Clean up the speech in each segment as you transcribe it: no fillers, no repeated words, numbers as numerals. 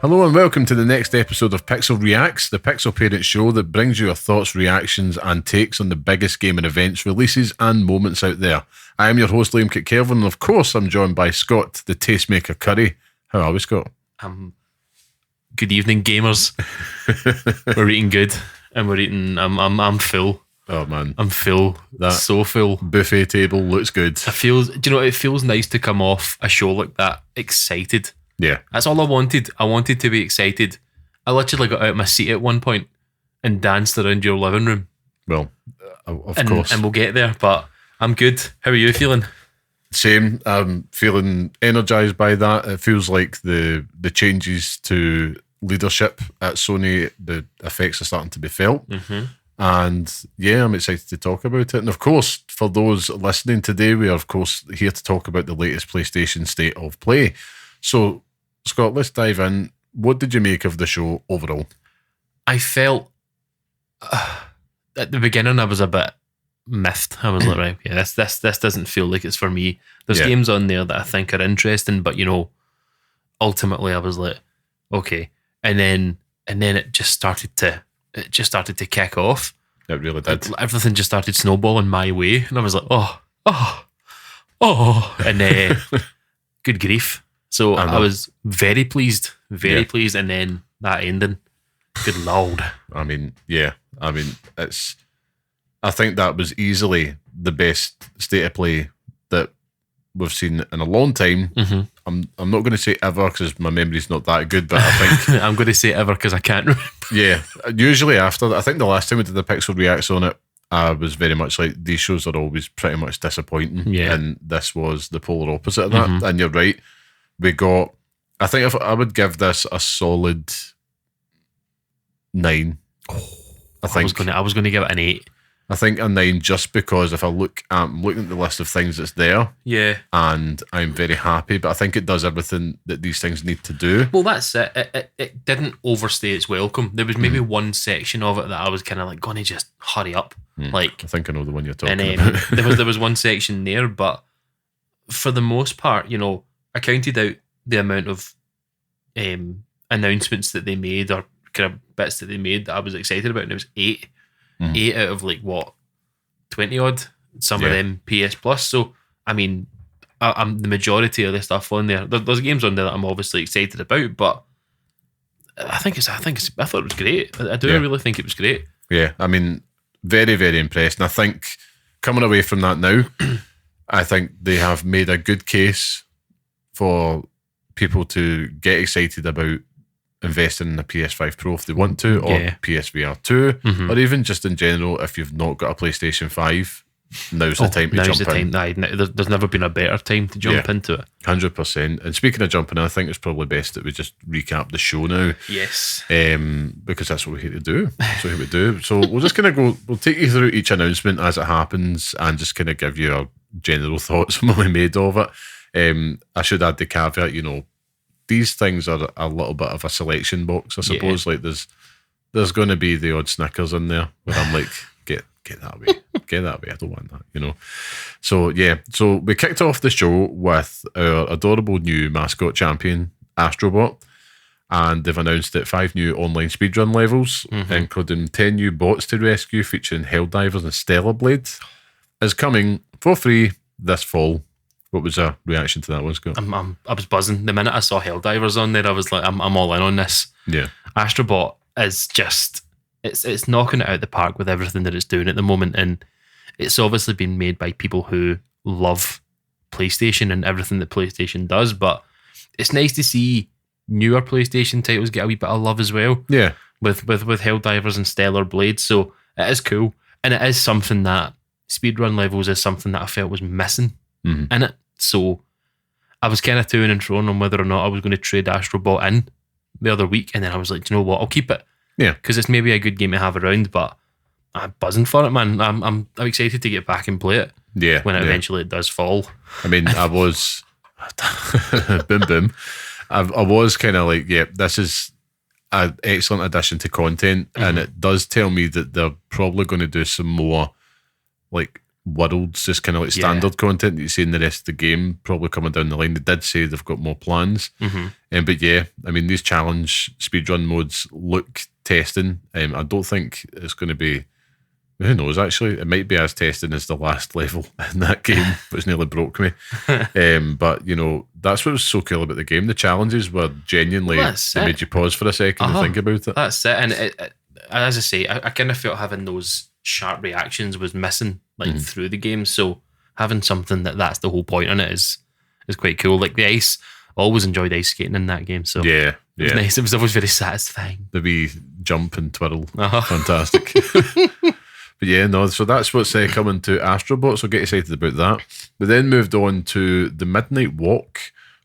Hello and welcome to the next episode of Pixel Reacts, the Pixel Parent show that brings you your thoughts, reactions and takes on the biggest gaming events, releases and moments out there. I am your host Liam Kitkelvin and of course I'm joined by Scott, the Tastemaker Curry. How are we, Scott? Good evening, gamers. We're eating good and we're eating, I'm full. Oh man. I'm full. That's so full. Buffet table looks good. Do you know, it feels nice to come off a show like that excited. Yeah. That's all I wanted. I wanted to be excited. I literally got out of my seat at one point and danced around your living room. Well, of course. And we'll get there, but I'm good. How are you feeling? Same. I'm feeling energised by that. It feels like the changes to leadership at Sony, the effects are starting to be felt. Mm-hmm. And yeah, I'm excited to talk about it. And of course, for those listening today, we are of course here to talk about the latest PlayStation State of Play. So, Scott, let's dive in. What did you make of the show overall? I felt at the beginning I was a bit miffed. I was like, right, yeah, this doesn't feel like it's for me. There's games on there that I think are interesting, but you know, ultimately I was like, okay. And then it just started to kick off. It really did. Everything just started snowballing my way, and I was like, oh, and good grief. So I was very pleased, pleased, and then that ending, good lord. I mean, I think that was easily the best state of play that we've seen in a long time. Mm-hmm. I'm not going to say ever because my memory's not that good, but I think I'm going to say ever because I can't remember. Yeah, usually after, I think the last time we did the Pixel Reacts on it, I was very much like, these shows are always pretty much disappointing, and this was the polar opposite of that. Mm-hmm. And you're right, we got, I think if I would give this a solid 9. I was going to give it an 8. I think a 9 just because if I look at the list of things that's there, and I'm very happy, but I think it does everything that these things need to do. Well, that's it. It didn't overstay its welcome. There was maybe one section of it that I was kind of like, going to just hurry up. Like, I think I know the one you're talking about. there was one section there, but for the most part, you know, I counted out the amount of announcements that they made or kind of bits that they made that I was excited about, and it was 8. 8 out of like what 20 odd, some of them PS Plus. So I mean, I'm the majority of the stuff on there. There's games on there that I'm obviously excited about, but I thought it was great. I really think it was great. Yeah, I mean, very, very impressed. And I think coming away from that now, I think they have made a good case for people to get excited about investing in a PS5 Pro if they want to, or PSVR 2, or even just in general, if you've not got a PlayStation 5, now's the time to jump in. There's never been a better time to jump into it. 100%. And speaking of jumping in, I think it's probably best that we just recap the show now. Yes. Because that's what we're here to do. That's what we do. So we'll just kind of we'll take you through each announcement as it happens and just kind of give you our general thoughts on what we made of it. I should add the caveat, you know, these things are a little bit of a selection box, I suppose. Like there's going to be the odd Snickers in there where I'm like, get that way, get that way. I don't want that, you know. So yeah, so we kicked off the show with our adorable new mascot champion, Astrobot, and they've announced that 5 new online speedrun levels, including 10 new bots to rescue, featuring Helldivers and Stellar Blade, is coming for free this fall. What was your reaction to that one, Scott? I was buzzing. The minute I saw Helldivers on there, I was like, I'm all in on this. Yeah. Astrobot is just, it's knocking it out the park with everything that it's doing at the moment. And it's obviously been made by people who love PlayStation and everything that PlayStation does. But it's nice to see newer PlayStation titles get a wee bit of love as well. Yeah. With Helldivers and Stellar Blade. So it is cool. And it is something that speedrun levels is something that I felt was missing in it. So I was kind of to and fro on whether or not I was going to trade Astrobot in the other week, and then I was like, do you know what, I'll keep it. Yeah, because it's maybe a good game to have around, but I'm buzzing for it, man. I'm excited to get back and play it. Yeah, when eventually it does fall. I mean, I was boom boom. I was kind of like, yeah, this is an excellent addition to content, and it does tell me that they're probably going to do some more like worlds, just kind of like standard content that you see in the rest of the game, probably coming down the line. They did say they've got more plans. But yeah, I mean, these challenge speedrun modes look testing. I don't think it's going to be, who knows, actually. It might be as testing as the last level in that game, which nearly broke me. But, you know, that's what was so cool about the game. The challenges were genuinely, they made you pause for a second and think about it. That's it. And as I say, I kind of felt having those sharp reactions was missing through the game. So having something that's the whole point in it is quite cool. Like the ice, always enjoyed ice skating in that game. So yeah. It was nice. It was always very satisfying. The wee jump and twirl. Fantastic. But yeah, no, so that's what's coming to Astrobot, so get excited about that. But then moved on to the Midnight Walk,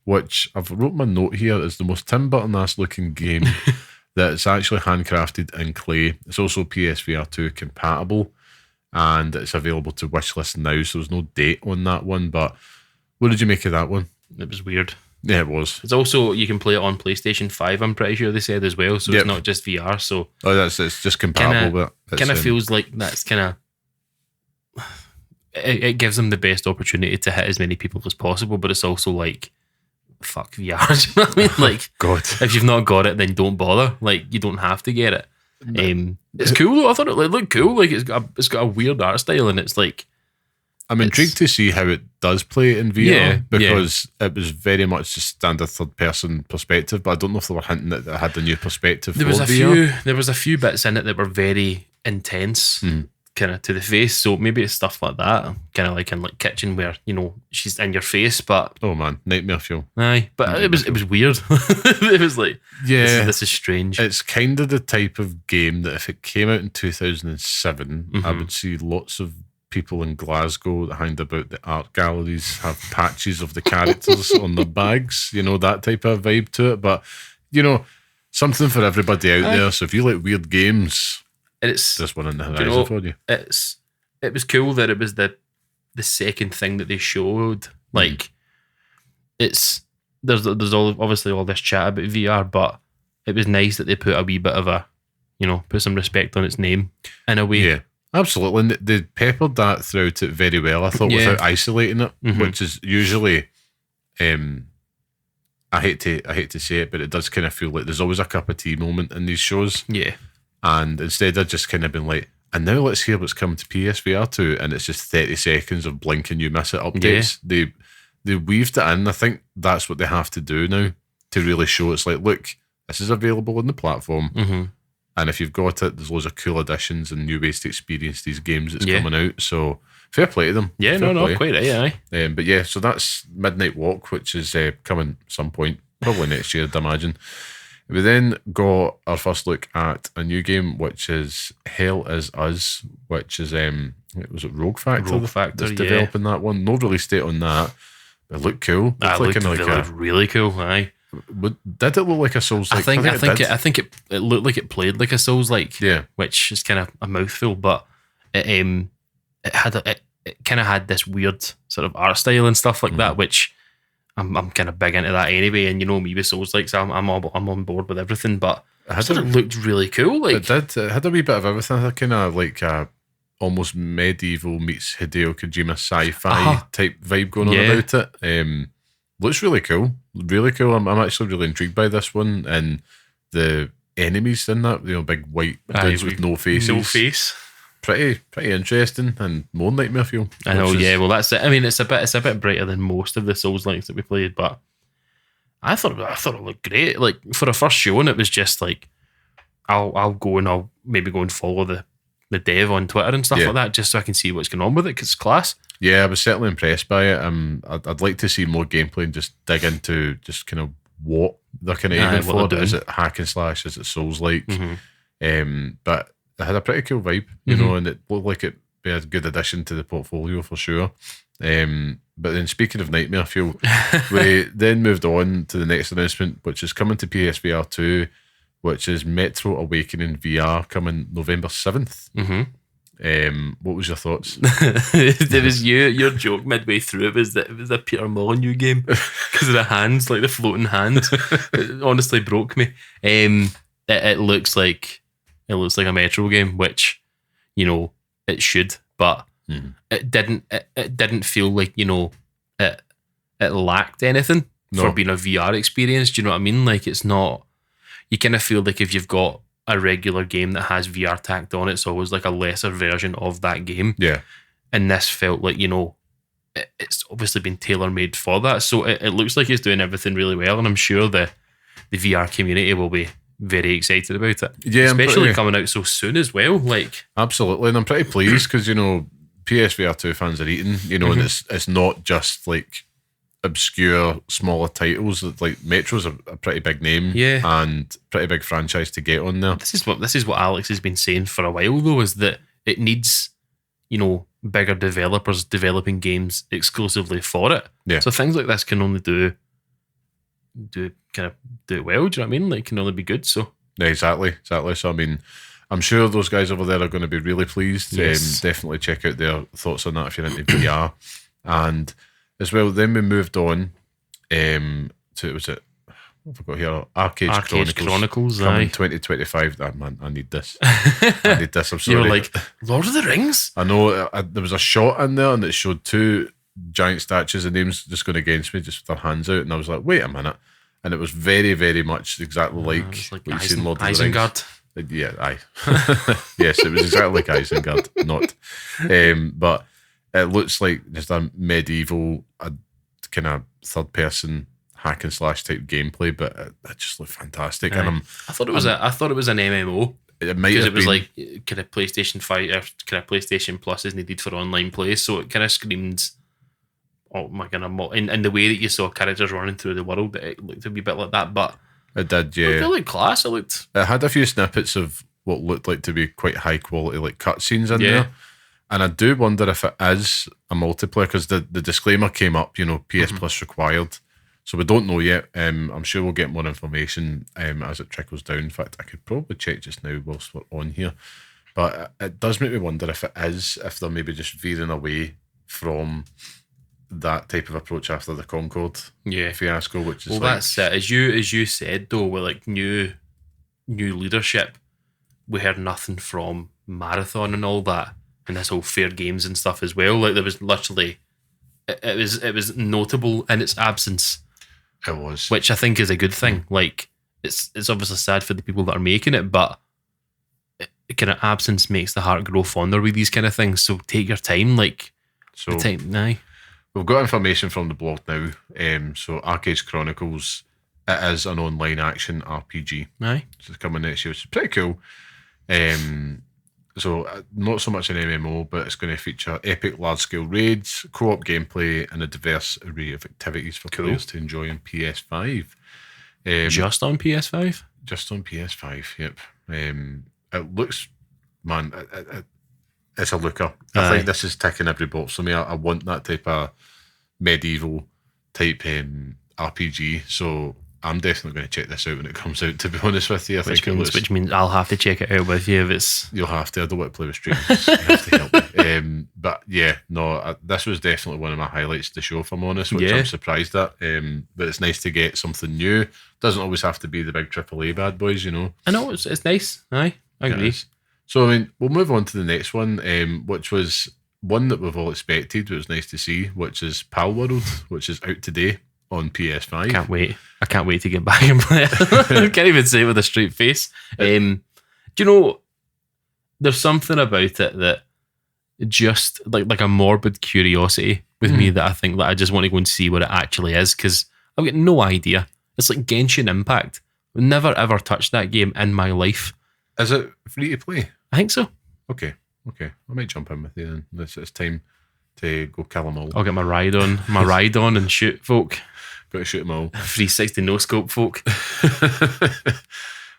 which I've wrote my note here is the most Tim Burton-ass looking game that's actually handcrafted in clay. It's also PSVR 2 compatible, and it's available to wishlist now, so there's no date on that one. But what did you make of that one? It was weird. Yeah, it was. It's also, you can play it on PlayStation 5, I'm pretty sure they said as well, so it's not just VR. So it's just compatible. Kind of feels like that's kind of, it gives them the best opportunity to hit as many people as possible, but it's also like, fuck VR. Do you know what I mean? Like, God, if you've not got it, then don't bother. Like, you don't have to get it. It's cool though. I thought it looked cool. Like, it's got a weird art style, and it's like, I'm intrigued to see how it does play in VR, because it was very much just standard third-person perspective, but I don't know if they were hinting that it had a new perspective there for was VR. There was a few bits in it that were very intense, kind of to the face, so maybe it's stuff like that, kind of like in like Kitchen, where, you know, she's in your face, but... Oh man, nightmare fuel. Aye, but it was weird. It was like, this is strange. It's kind of the type of game that if it came out in 2007, I would see lots of people in Glasgow that hang about the art galleries have patches of the characters on their bags, you know, that type of vibe to it. But, you know, something for everybody out there. So if you like weird games, it's this one in the horizon for you. It was cool that it was the second thing that they showed. Like, there's obviously all this chat about VR, but it was nice that they put a wee bit of put some respect on its name in a way. Yeah. Absolutely, and they peppered that throughout it very well, I thought, without isolating it, which is usually, I hate to say it, but it does kind of feel like there's always a cup of tea moment in these shows. Yeah. And instead of just kind of been like, and now let's hear what's coming to PSVR 2, and it's just 30 seconds of blink and you miss it updates. Yeah. They weaved it in. I think that's what they have to do now to really show it's like, look, this is available on the platform. And if you've got it, there's loads of cool additions and new ways to experience these games that's coming out. So fair play to them. Yeah, fair play. Quite right, aye. But yeah, so that's Midnight Walk, which is coming some point, probably next year, I'd imagine. We then got our first look at a new game, which is Hell Is Us, which is, was it Rogue Factor? Rogue Factor, that's developing that one. No release date on that. It looked cool. It looked really cool, aye. Did it look like a Souls-like? I think it looked like it played like a Souls-like, which is kind of a mouthful, but it kind of had this weird sort of art style and stuff like that, which I'm kind of big into that anyway. And you know me with Souls-like, so I'm on board with everything. But it looked really cool. Like, it did. It had a wee bit of everything. It had kind of like almost medieval meets Hideo Kojima sci-fi type vibe going on about it. Looks really cool. Really cool. I'm actually really intrigued by this one, and the enemies in that, big white dudes with no faces. No face. Pretty interesting, and more nightmare fuel. I know, well that's it. I mean, it's a bit brighter than most of the Souls-likes that we played, but I thought it looked great. Like, for a first showing, it was just like, I'll go and I'll maybe go and follow the dev on Twitter and stuff like that, just so I can see what's going on with it, because it's class. Yeah, I was certainly impressed by it. I'd like to see more gameplay and just dig into just kind of what they're kind of aiming for. Is it hack and slash? Is it Souls-like? But it had a pretty cool vibe, you know, and it looked like it'd be a good addition to the portfolio for sure. But then, speaking of nightmare fuel, we then moved on to the next announcement, which is coming to PSVR 2, which is Metro Awakening VR, coming November 7th. What was your thoughts? There was your joke midway through. It was a Peter Molyneux game because of the hands, like the floating hands. It honestly broke me. It looks like a Metro game, which, you know, it should, but it didn't feel like, you know, it lacked anything for being a VR experience. Do you know what I mean? Like, it's not, you kind of feel like if you've got a regular game that has VR tacked on, it's always like a lesser version of that game. Yeah. And this felt like, you know, it's obviously been tailor-made for that. So it looks like it's doing everything really well, and I'm sure the VR community will be very excited about it. Yeah, especially coming out so soon as well. Like, absolutely, and I'm pretty pleased because, you know, PSVR 2 fans are eating, you know, and it's not just like obscure smaller titles. Like Metro's a pretty big name, and pretty big franchise to get on there. This is what Alex has been saying for a while, though, is that it needs, you know, bigger developers developing games exclusively for it. Yeah. So things like this can only do it well. Do you know what I mean? Like, can only be good. So yeah, exactly. So I mean, I'm sure those guys over there are going to be really pleased. Yes. Definitely check out their thoughts on that if you're into VR. And as well, then we moved on to, was it, I forgot here, Arcade Chronicles coming 2025. Man, I need this. I need this. I'm sorry. You were like, Lord of the Rings? I know. There was a shot in there and it showed two giant statues of names just going against me, just with their hands out. And I was like, wait a minute. And it was very, very much exactly like what you see in Lord of the Rings. Yeah, aye. Yes, it was exactly like Isengard, not. But it looks like just a medieval, kind of third person hack and slash type gameplay, but it just looked fantastic. Aye. And I thought it was an MMO. It might have it was been, like kind of PlayStation 5 or kind of PlayStation Plus is needed for online play, so it kind of screamed, oh my god, in the way that you saw characters running through the world, it looked a wee bit like that, but it did, yeah. It looked class. It had a few snippets of what looked like to be quite high quality, like cutscenes in there. And I do wonder if it is a multiplayer, because the disclaimer came up, you know, PS Plus required. So we don't know yet. I'm sure we'll get more information as it trickles down. In fact, I could probably check just now whilst we're on here. But it does make me wonder if they're maybe just veering away from that type of approach after the Concord fiasco, which is that's it. As you said though, with like new leadership, we heard nothing from Marathon and all that, and this whole Fair Games and stuff as well. Like, there was literally, it was notable in its absence. It was, which I think is a good thing. Like, it's obviously sad for the people that are making it, but kind of absence makes the heart grow fonder with these kind of things. So take your time. Like, we've got information from the blog now. So Arcade Chronicles, it is an online action RPG. Aye. So it's coming next year, which is pretty cool. So not so much an MMO, but it's going to feature epic large-scale raids, co-op gameplay, and a diverse array of activities for players to enjoy on PS5. Just on PS5? Just on PS5, yep. It looks, man, it's a looker. I think this is ticking every box for me. I want that type of medieval type RPG, so I'm definitely going to check this out when it comes out, to be honest with you. Which means I'll have to check it out with you if it's... You'll have to. I don't want to play with strangers. You have to help me. But yeah, no, this was definitely one of my highlights of the show, if I'm honest, which I'm surprised at. But it's nice to get something new. Doesn't always have to be the big AAA bad boys, you know. I know, it's nice. Aye, I agree. So, I mean, we'll move on to the next one, which was one that we've all expected, but it was nice to see, which is Pal World, which is out today on PS5. I can't wait to get back and play it. I can't even say it with a straight face. Do you know, there's something about it that just like a morbid curiosity with me that I think that I just want to go and see what it actually is, because I've got no idea. It's like Genshin Impact. I've never ever touched that game in my life. Is it free to play? I think so. Okay. I might jump in with you then. It's time to go kill them all. I'll get my ride on and shoot folk. Got to shoot them all. 360 no scope folk.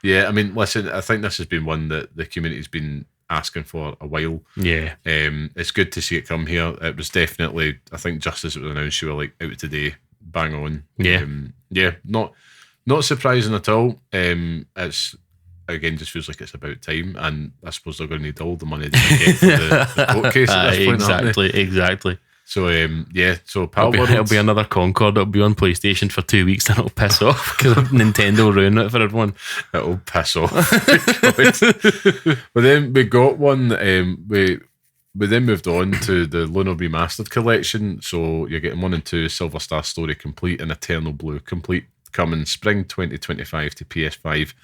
Yeah, I mean, listen, I think this has been one that the community's been asking for a while. Yeah. It's good to see it come here. It was definitely, I think just as it was announced, you were like, out today, bang on. Yeah. Not surprising at all. It's, again, just feels like it's about time, and I suppose they're going to need all the money they can get for the court case at this point. Exactly. So, so Pal World. It'll be another Concord. It'll be on PlayStation for 2 weeks and it'll piss off because Nintendo will ruin it for everyone. It'll piss off. But then we got one, We then moved on to the Lunar Remastered Collection. So you're getting 1 and 2, Silver Star Story Complete and Eternal Blue Complete, coming spring 2025 to PS5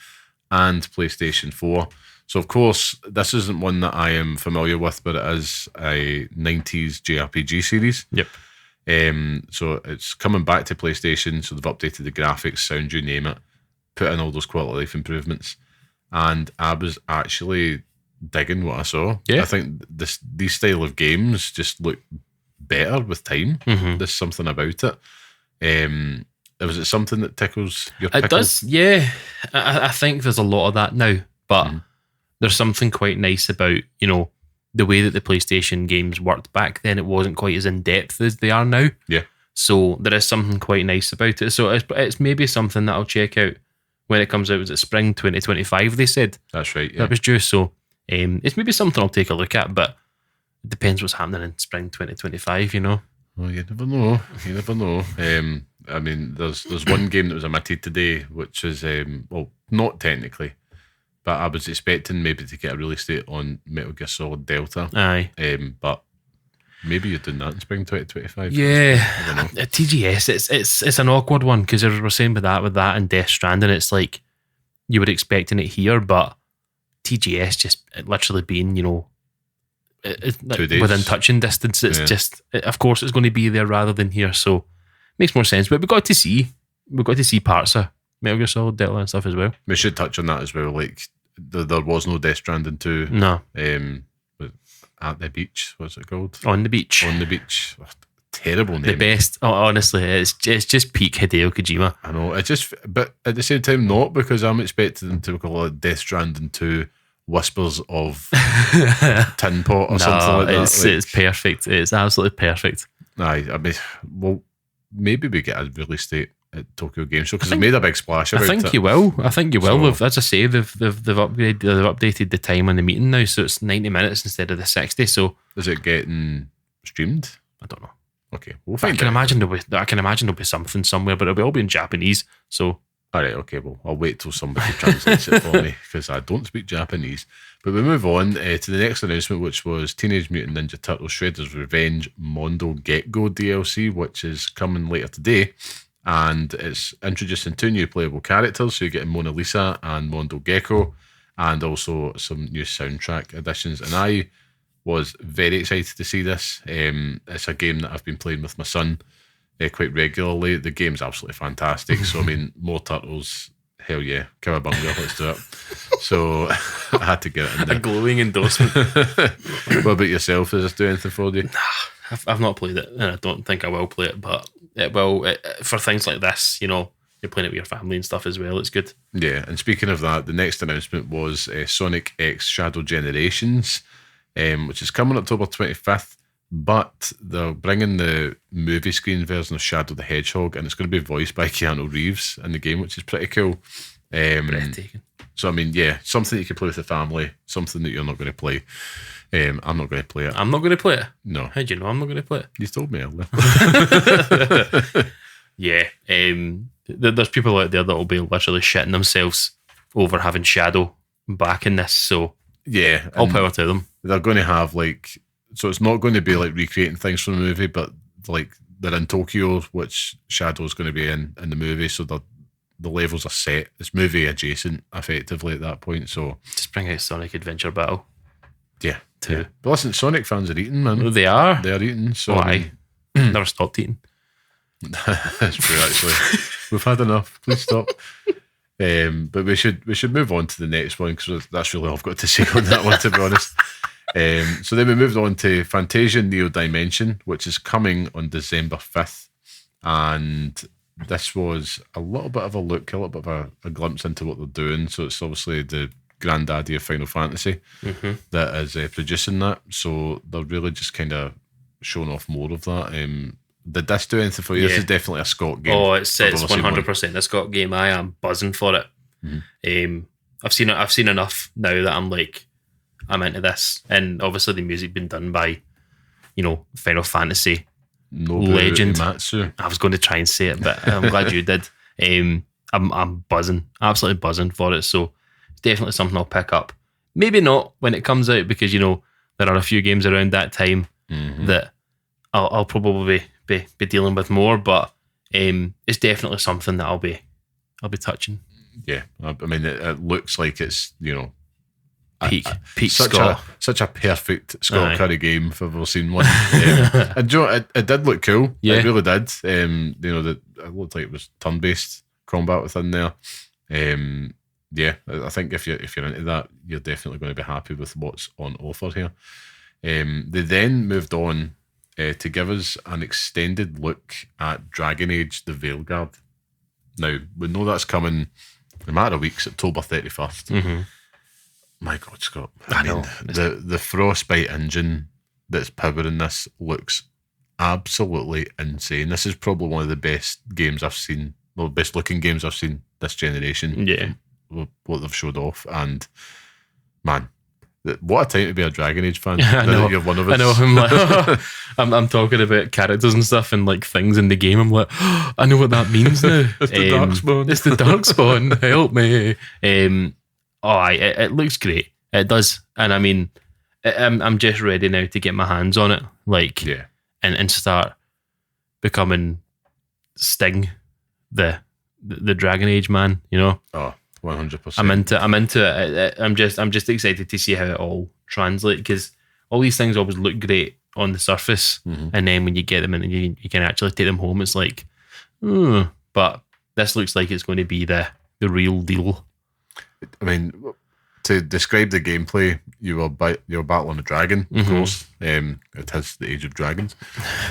and PlayStation 4. So, of course, this isn't one that I am familiar with, but it is a 90s JRPG series. Yep. So it's coming back to PlayStation. So they've updated the graphics, sound, you name it, put in all those quality of life improvements. And I was actually digging what I saw. Yeah. I think these style of games just look better with time. There's something about it. Was it something that tickles your pickle? It does, yeah. I think there's a lot of that now, but there's something quite nice about, the way that the PlayStation games worked back then. It wasn't quite as in-depth as they are now. Yeah. So there is something quite nice about it. So it's maybe something that I'll check out when it comes out. Was it spring 2025, they said? That's right, yeah. That was due. So it's maybe something I'll take a look at, but it depends what's happening in spring 2025, Well, you never know. You never know. I mean, there's one game that was omitted today, which is, well, not technically, but I was expecting maybe to get a release date on Metal Gear Solid Delta. Aye. But maybe you're doing that in spring 2025. Yeah. I don't know. TGS, it's an awkward one, because as we were saying with that and Death Stranding, it's like you were expecting it here, but TGS just literally being, 2 days. Within touching distance. It's just, of course, it's going to be there rather than here, so it makes more sense. But we got to see parts of Metal Gear Solid Delta and stuff as well. We should touch on that as well. Like, there was no Death Stranding 2. No. At the beach, what's it called? On the Beach. On the Beach. Oh, terrible name. The best. Oh, honestly, it's just peak Hideo Kojima. I know. But at the same time, not, because I'm expecting them to call it Death Stranding 2 Whispers of Tin Pot or something like that. It's perfect. It's absolutely perfect. Aye, I mean, well, maybe we get a release date at Tokyo Game Show, because they made a big splash about it. I think you will. So, as I say, they've updated the time on the meeting now, so it's 90 minutes instead of the 60. So is it getting streamed? I don't know. Okay, we'll find I can imagine there'll be something somewhere, but it'll all be in Japanese. So all right, okay, well, I'll wait till somebody translates it for me, because I don't speak Japanese. But we move on to the next announcement, which was Teenage Mutant Ninja Turtles Shredder's Revenge Mondo Get-Go DLC, which is coming later today. And it's introducing 2 new playable characters. So you're getting Mona Lisa and Mondo Gecko, and also some new soundtrack additions. And I was very excited to see this. It's a game that I've been playing with my son quite regularly. The game's absolutely fantastic. So, I mean, more Turtles, hell yeah. Cowabunga, let's do it. So I had to get it in there. A glowing endorsement. What about yourself? Does this do anything for you? I've not played it, and I don't think I will play it, but it will. For things like this, you're playing it with your family and stuff as well. It's good. Yeah, and speaking of that, the next announcement was Sonic X Shadow Generations, which is coming October 25th, but they're bringing the movie screen version of Shadow the Hedgehog, and it's going to be voiced by Keanu Reeves in the game, which is pretty cool. Breathtaking. So, I memean, yeah, something you can play with the family, something that you're not going to play. I'm not going to play it. I'm not going to play it? No. How do you know I'm not going to play it? You told me earlier. Yeah. There's people out there that will be literally shitting themselves over having Shadow back in this, so yeah, all power to them. They're going to have, like, so it's not going to be like recreating things from the movie, but like they're in Tokyo, which Shadow's going to be in the movie, so the levels are set. It's movie adjacent, effectively, at that point. So just bring out Sonic Adventure Battle. Yeah. Too. But listen, Sonic fans are eating, man. They are. They are eating. So why? Never stopped eating. That's true, actually. We've had enough. Please stop. But we should move on to the next one, because that's really all I've got to say on that one, to be honest. So then we moved on to Fantasia Neo Dimension, which is coming on December 5th. And this was a little bit of a look, a little bit of a glimpse into what they're doing. So it's obviously the granddaddy of Final Fantasy that is producing that. So they're really just kind of showing off more of that. Did this do anything for you? Yeah. This is definitely a Scott game. Oh, it's 100% a Scott game. I am buzzing for it. I've seen enough now that I'm into this. And obviously the music been done by, Final Fantasy legend Uematsu. I was going to try and say it, but I'm glad you did. I'm buzzing, absolutely buzzing for it. So it's definitely something I'll pick up. Maybe not when it comes out, because there are a few games around that time that I'll probably be dealing with more, but it's definitely something that I'll be touching. Yeah, I mean, it looks like it's, Peak such Scott. a perfect Scott Curry game if I've ever seen one. And it did look cool. Yeah. It really did. It looked like it was turn-based combat within there. Yeah, I think if you're into that, you're definitely going to be happy with what's on offer here. They then moved on to give us an extended look at Dragon Age: The Veilguard. Now, we know that's coming in a matter of weeks, October 31st. My God, Scott. I mean, the Frostbite engine that's powering this looks absolutely insane. This is probably one of the best games I've seen, well, best looking games I've seen this generation. Yeah. What they've showed off. And, man, what a time to be a Dragon Age fan. I know. You're one of us. I know. I'm like, I'm talking about characters and stuff and like things in the game. I'm like, I know what that means now. It's the Darkspawn. It's the Darkspawn. Help me. It looks great. It does, and I mean, I'm just ready now to get my hands on it, and start becoming Sting, the Dragon Age man. Oh, 100%. I'm into it. I'm just excited to see how it all translates, because all these things always look great on the surface, and then when you get them and you can actually take them home, it's like, but this looks like it's going to be the real deal. I mean, to describe the gameplay, you were battling a dragon, of course. It is the Age of Dragons,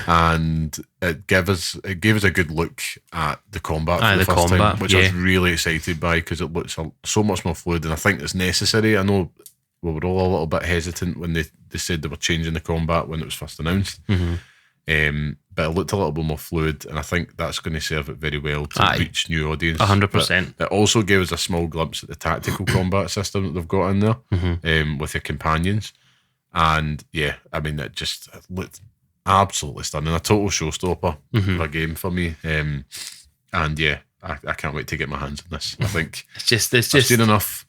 and it gave us a good look at the combat for the first time, which I was really excited by, because it looks so much more fluid, and I think it's necessary. I know we were all a little bit hesitant when they said they were changing the combat when it was first announced. But it looked a little bit more fluid, and I think that's going to serve it very well to reach new audience. 100%. It also gave us a small glimpse at the tactical combat system that they've got in there, with your companions. And yeah, I mean, it looked absolutely stunning. A total showstopper of a game for me. And yeah, I can't wait to get my hands on this. I think it's just I've seen enough.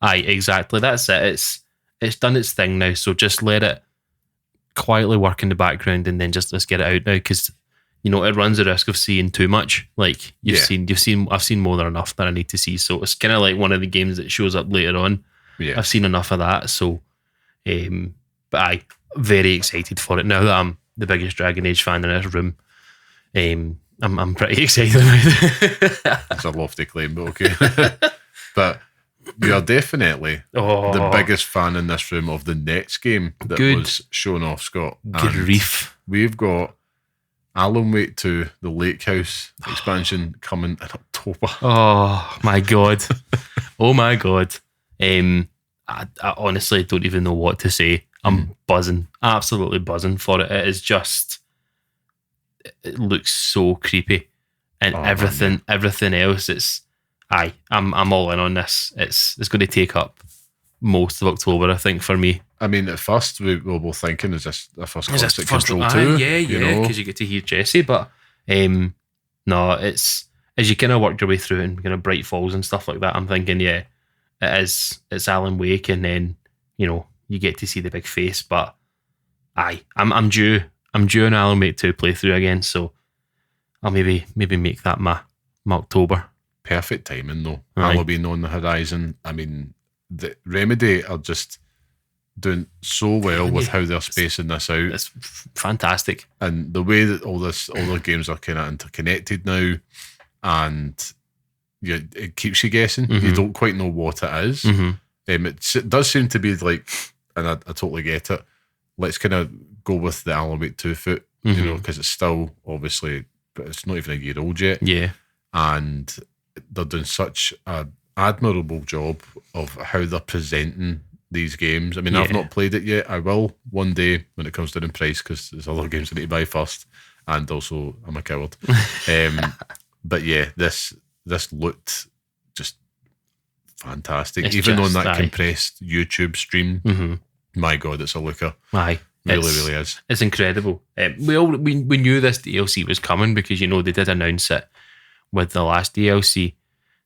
Exactly. That's it. It's done its thing now, so just let it quietly work in the background, and then just let's get it out now, because it runs the risk of seeing too much. Like I've seen more than enough that I need to see. So it's kind of like one of the games that shows up later on. Yeah, I've seen enough of that. So, but I'm very excited for it now that I'm the biggest Dragon Age fan in this room. I'm pretty excited about it. It's a lofty claim, but okay. But you're definitely the biggest fan in this room of the next game that was shown off, Scott. Good grief. We've got Alan Wake 2, the Lake House expansion, coming in October. Oh my God. Oh my God. I honestly don't even know what to say. I'm buzzing, absolutely buzzing for it. It is just, it looks so creepy, and everything else. I'm all in on this. It's going to take up most of October, I think, for me. I mean, at first we were both thinking, is this the first Classic Control 2? Yeah, because you get to hear Jesse, but no, it's as you kind of work your way through and kind of Bright Falls and stuff like that, I'm thinking, it's Alan Wake, and then you get to see the big face, but I'm due an Alan Wake 2 playthrough again, so I'll maybe make that my October. Perfect timing though. Halloween on the horizon. I mean, the Remedy are just doing so well with how they're spacing this out. It's fantastic, and the way that all their games are kind of interconnected now, and it keeps you guessing. You don't quite know what it is. It does seem to be like, and I totally get it. Let's kind of go with the Alan Wake 2 foot, because it's still obviously, but it's not even a year old yet. Yeah, and they're doing such an admirable job of how they're presenting these games. I mean, I've not played it yet. I will one day when it comes down in price, because there's other games I need to buy first, and also I'm a coward. But yeah, this looked just fantastic. It's even just, on that compressed YouTube stream. My God, it's a looker. Really is. It's incredible. We knew this DLC was coming, because they did announce it with the last DLC.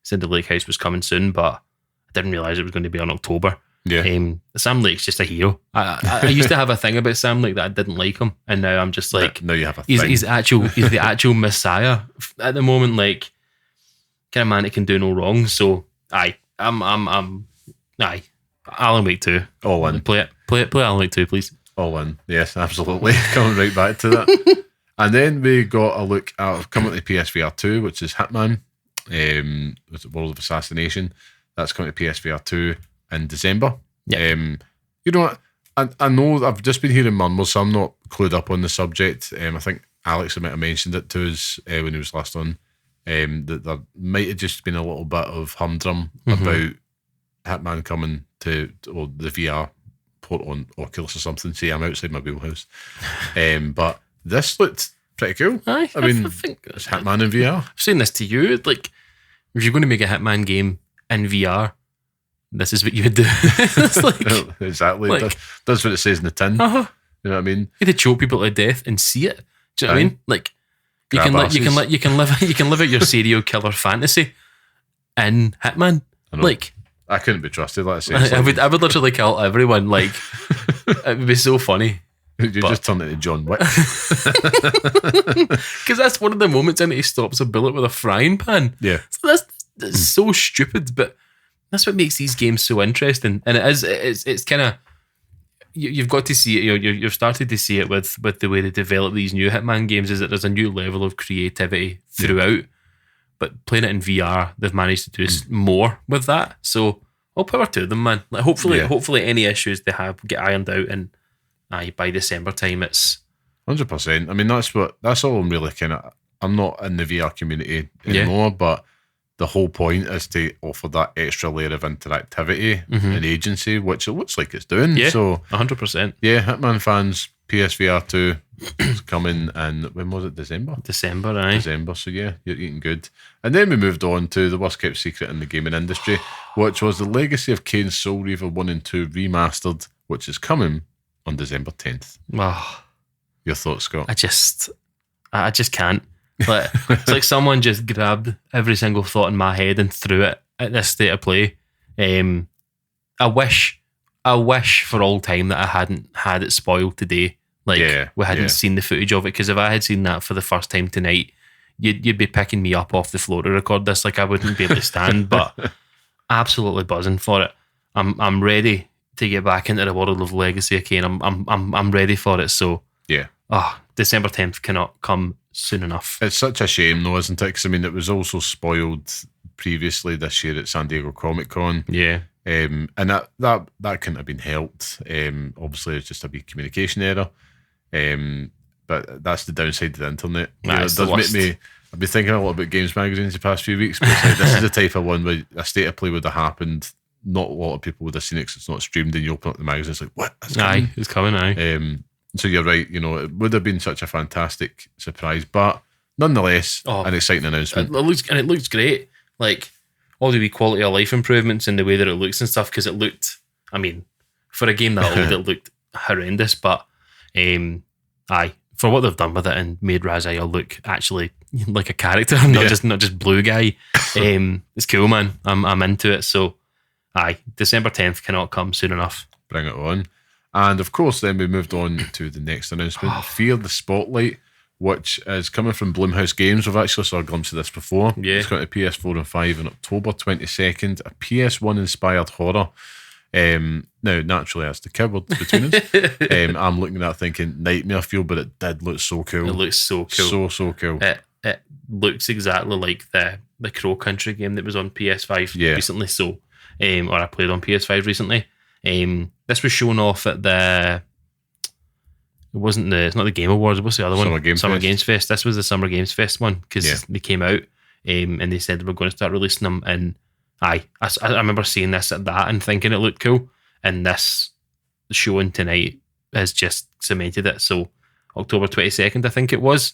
Said the Lake House was coming soon, but I didn't realise it was going to be on October. Sam Lake's just a hero. I used to have a thing about Sam Lake that I didn't like him, and now I'm just like, now you have a thing. He's the actual messiah at the moment. Like, kind of man that can do no wrong. So I'm Alan Wake 2. All in. Play Alan Wake 2, please. All in. Yes, absolutely. Coming right back to that. And then we got a look at coming to PSVR 2, which is Hitman, World of Assassination. That's coming to PSVR 2 in December. Yeah. You know what? I know I've just been hearing murmurs, so I'm not clued up on the subject. I think Alex might have mentioned it to us when he was last on. That there might have just been a little bit of humdrum about Hitman coming to or the VR port on Oculus or something. See, I'm outside my wheelhouse. But this looked pretty cool. I think it's Hitman in VR. I've saying this to you, like, if you're going to make a Hitman game in VR, this is what you would do. It's like, exactly. Like, that's what it says in the tin. You know what I mean? You could choke people to death and see it. Do you know what I mean? Like, you can live out your serial killer fantasy in Hitman. Like, I couldn't be trusted. Like I say, I would literally kill everyone. Like, it would be so funny. You just turn into John Wick. Because that's one of the moments in it he stops a bullet with a frying pan. Yeah. So that's so stupid, but that's what makes these games so interesting. And it's kind of, you've got to see it. You've started to see it with the way they develop these new Hitman games, is that there's a new level of creativity throughout. But playing it in VR, they've managed to do more with that. So all power to them, man. Like, hopefully any issues they have get ironed out, and by December time it's 100%. I mean, that's all I'm really I'm not in the VR community anymore, but the whole point is to offer that extra layer of interactivity and agency, which it looks like it's doing. Yeah, so 100%. Yeah, Hitman fans, PSVR 2 is coming in, when was it? December, aye. December, so yeah, you're eating good. And then we moved on to the worst kept secret in the gaming industry, which was the Legacy of Kain Soul Reaver 1 and 2 remastered, which is coming on December 10th. Oh, your thoughts, Scott? I just can't. Like, it's like someone just grabbed every single thought in my head and threw it at this state of play. I wish for all time that I hadn't had it spoiled today. Like, we hadn't seen the footage of it, because if I had seen that for the first time tonight, you'd be picking me up off the floor to record this. Like, I wouldn't be able to stand. But absolutely buzzing for it. I'm ready to get back into the world of Legacy again. I'm ready for it. So yeah. December 10th cannot come soon enough. It's such a shame though, isn't it? Because I mean, it was also spoiled previously this year at San Diego Comic Con. Yeah. And that couldn't have been helped. Obviously it's just a big communication error. But that's the downside of the internet. It does make me, I've been thinking a lot about games magazines the past few weeks, but it's like, this is the type of one where a state of play would have happened. Not a lot of people would have seen it because it's not streamed, and you open up the magazine, it's like, what? It's coming. It's coming, So you're right, it would have been such a fantastic surprise, but nonetheless, an exciting announcement. It looks great. Like, all the wee quality of life improvements and the way that it looks and stuff, because it looked, I mean, for a game that old, it looked horrendous, but for what they've done with it and made Raziel look actually like a character, not just blue guy. It's cool, man. I'm into it. So December 10th cannot come soon enough. Bring it on. And of course, then we moved on to the next announcement, Fear the Spotlight, which is coming from Blumhouse Games. We've actually saw a glimpse of this before. Yeah. It's got a PS4 and 5 on October 22nd, a PS1 inspired horror. Now, naturally, that's the keyboard between us. I'm looking at it thinking Nightmare Fuel, but it did look so cool. It looks so cool. So cool. It looks exactly like the Crow Country game that was on PS5 recently. So, or I played on PS5 recently. This was shown off at it's not the Game Awards, what's the other one? Summer Games Fest. This was the Summer Games Fest one, because they came out and they said they were going to start releasing them. And I remember seeing this at that and thinking it looked cool. And this showing tonight has just cemented it. So October 22nd, I think it was.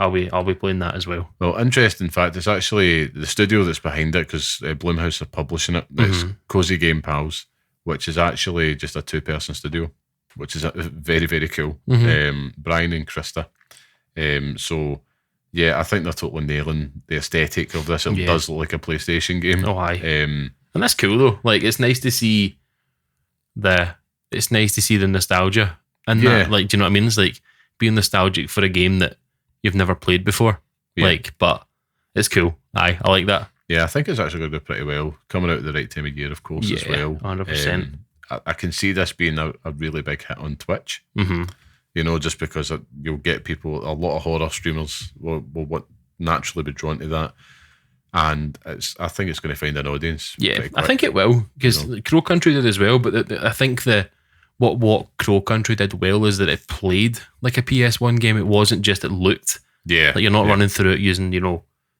I'll be playing that as well. Well, interesting fact, it's actually the studio that's behind it, because Blumhouse are publishing it. It's Cozy Game Pals, which is actually just a 2-person studio, which is very, very cool. Brian and Krista. So, yeah, I think they're totally nailing the aesthetic of this. It does look like a PlayStation game. Oh, aye. And that's cool though. Like it's nice to see the nostalgia and that. Like, do you know what I mean? It's like being nostalgic for a game that you've never played before. Yeah. Like, but it's cool. I like that. Yeah, I think it's actually going to do pretty well. Coming out at the right time of year, of course, as well. 100%. I can see this being a really big hit on Twitch. Mm-hmm. You know, just because you'll get people, a lot of horror streamers will naturally be drawn to that. And I think it's going to find an audience. Yeah, I think it will, because Crow Country did as well. But I think what Crow Country did well is that it played like a PS1 game. It wasn't just it looked. Yeah. Like you're not running through it using,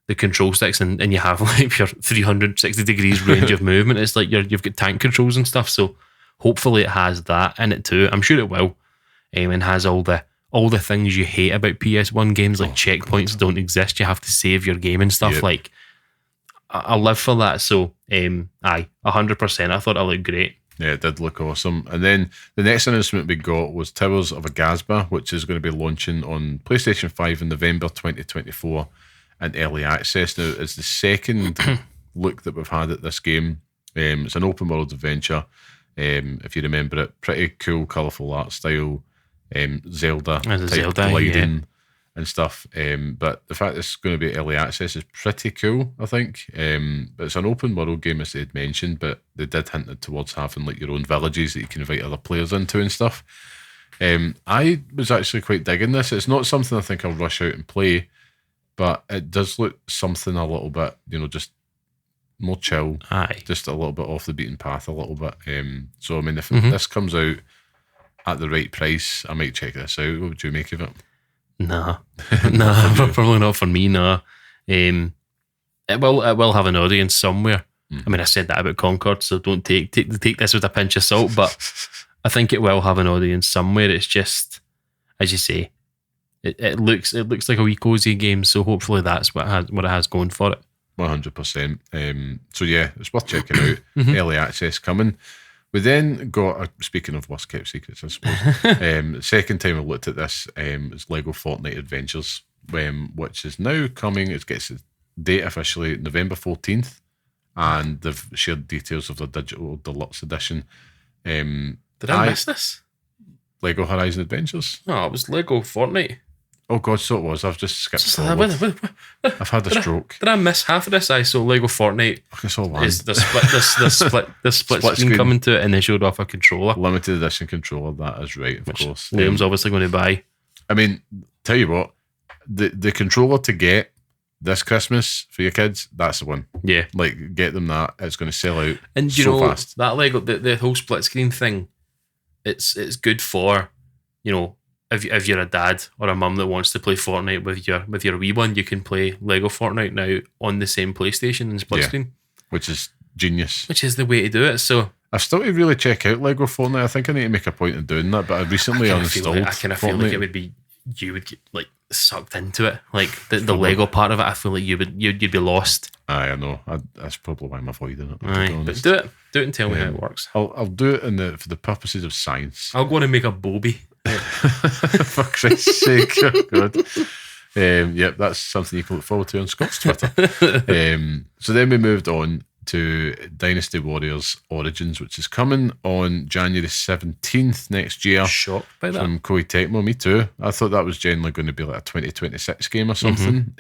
the control sticks and you have like your 360 degrees range of movement. It's like you've got tank controls and stuff. So hopefully it has that in it too. I'm sure it will. And has all the things you hate about PS1 games, like checkpoints don't exist. You have to save your game and stuff. Yep. Like I live for that. So 100%. I thought it looked great. Yeah, it did look awesome. And then the next announcement we got was Towers of Agasba, which is going to be launching on PlayStation 5 in November 2024 in early access. Now, it's the second look that we've had at this game. It's an open world adventure. If you remember it, pretty cool, colourful art style, Zelda type gliding and stuff. But the fact it's going to be early access is pretty cool, I think. But it's an open world game, as they had mentioned, but they did hint it towards having like your own villages that you can invite other players into and stuff. I was actually quite digging this. It's not something I think I'll rush out and play, but it does look something a little bit, just more chill. Aye. Just a little bit off the beaten path a little bit. So, I mean, if this comes out at the right price, I might check this out. What would you make of it? Nah, probably not for me. Nah, it will have an audience somewhere. I mean, I said that about Concord, so don't take this with a pinch of salt. But I think it will have an audience somewhere. It's just, as you say, it looks like a wee cozy game. So hopefully that's what it has going for it. 100%. So yeah, it's worth checking out. Early access coming. We then got, speaking of worst kept secrets, I suppose, second time I looked at this is Lego Fortnite Adventures, which is now coming. It gets its date officially November 14th, and they've shared details of the digital deluxe edition. Did I miss this? Lego Horizon Adventures? No, it was Lego Fortnite. Oh God, so it was. I've just skipped forward. I've had a stroke. Did I miss half of this? I saw Lego Fortnite. It's all one. Is the split screen coming to it, and they showed off a controller. Limited edition controller. That is right, of course. Liam's obviously going to buy. I mean, tell you what, the controller to get this Christmas for your kids, that's the one. Yeah, like get them that. It's going to sell out and so fast. That Lego, the whole split screen thing, it's good for if you're a dad or a mum that wants to play Fortnite with your wee one, you can play Lego Fortnite now on the same PlayStation and split screen, which is genius. Which is the way to do it. So I still to really check out Lego Fortnite. I think I need to make a point of doing that. But I recently uninstalled. I kind of feel like it would be you would get like sucked into it, like the Lego part of it. I feel like you'd be lost. Aye, I know. That's probably why I'm avoiding it. Aye, but do it and tell me how it works. I'll do it for the purposes of science. I'll go on and make a Bobby. For Christ's sake, oh God. Yep, that's something you can look forward to on Scott's Twitter. So then we moved on to Dynasty Warriors Origins, which is coming on January 17th next year. Shocked by that. From Koei Tecmo, me too. I thought that was generally going to be like a 2026 game or something.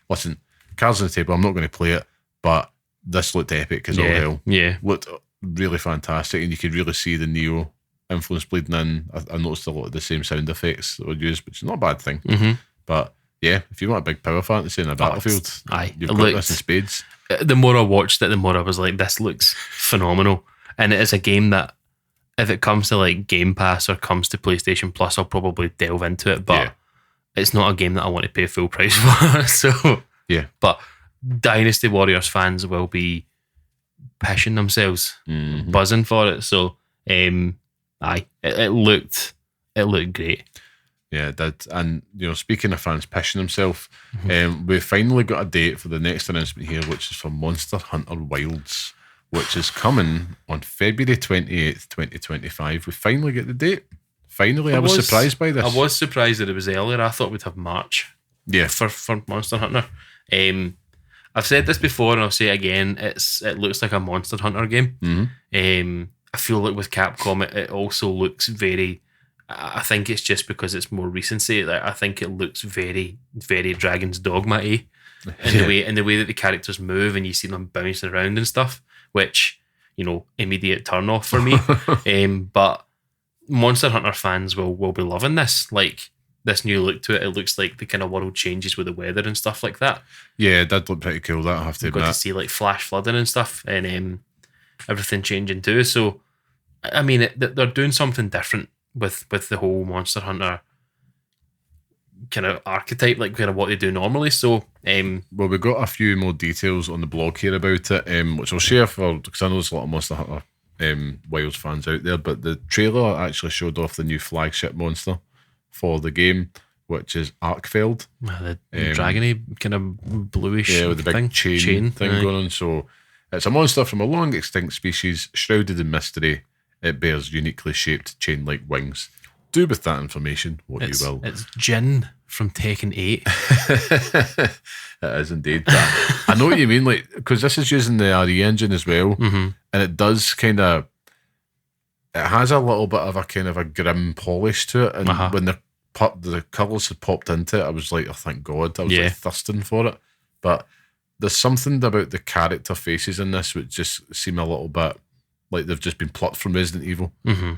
Listen, cards on the table, I'm not going to play it, but this looked epic as all hell. Yeah. Looked really fantastic, and you could really see the Neo influence bleeding in. I noticed a lot of the same sound effects that were used, which is not a bad thing. But yeah, if you want a big power fantasy in a battlefield, you've got this in spades. The more I watched it, the more I was like, this looks phenomenal. And it is a game that, if it comes to like Game Pass or comes to PlayStation Plus, I'll probably delve into it. But it's not a game that I want to pay full price for. So yeah. But Dynasty Warriors fans will be pissing themselves, buzzing for it. So it looked great. Yeah, it did. And, speaking of fans pissing himself, we finally got a date for the next announcement here, which is for Monster Hunter Wilds, which is coming on February 28th, 2025. We finally get the date. Finally, I was surprised by this. I was surprised that it was earlier. I thought we'd have March. Yeah. For Monster Hunter. I I've said this before and I'll say it again. It looks like a Monster Hunter game. I feel like with Capcom, it also looks very. I think it's just because it's more recency. Like, I think it looks very, very Dragon's Dogma-y in the way that the characters move and you see them bouncing around and stuff, which, immediate turn off for me. But Monster Hunter fans will be loving this. Like, this new look to it. It looks like the kind of world changes with the weather and stuff like that. Yeah, it did look pretty cool, that I have to admit. Got to see like flash flooding and stuff and everything changing too. So, I mean, they're doing something different with the whole Monster Hunter kind of archetype, like kind of what they do normally. So, well, we got a few more details on the blog here about it, which I'll share because I know there's a lot of Monster Hunter Wilds fans out there, but the trailer actually showed off the new flagship monster for the game, which is Arkfeld. The dragony kind of bluish, with the big chain thing going on. So it's a monster from a long extinct species, shrouded in mystery. It bears uniquely shaped chain-like wings. Do with that information what you will. It's Jin from Tekken 8. It is indeed. I know what you mean, like, because this is using the RE engine as well, and it does kind of. It has a little bit of a kind of a grim polish to it, and when the colours had popped into it, I was like, oh, thank God, I was like thirsting for it. But there's something about the character faces in this which just seem a little bit like they've just been plucked from Resident Evil.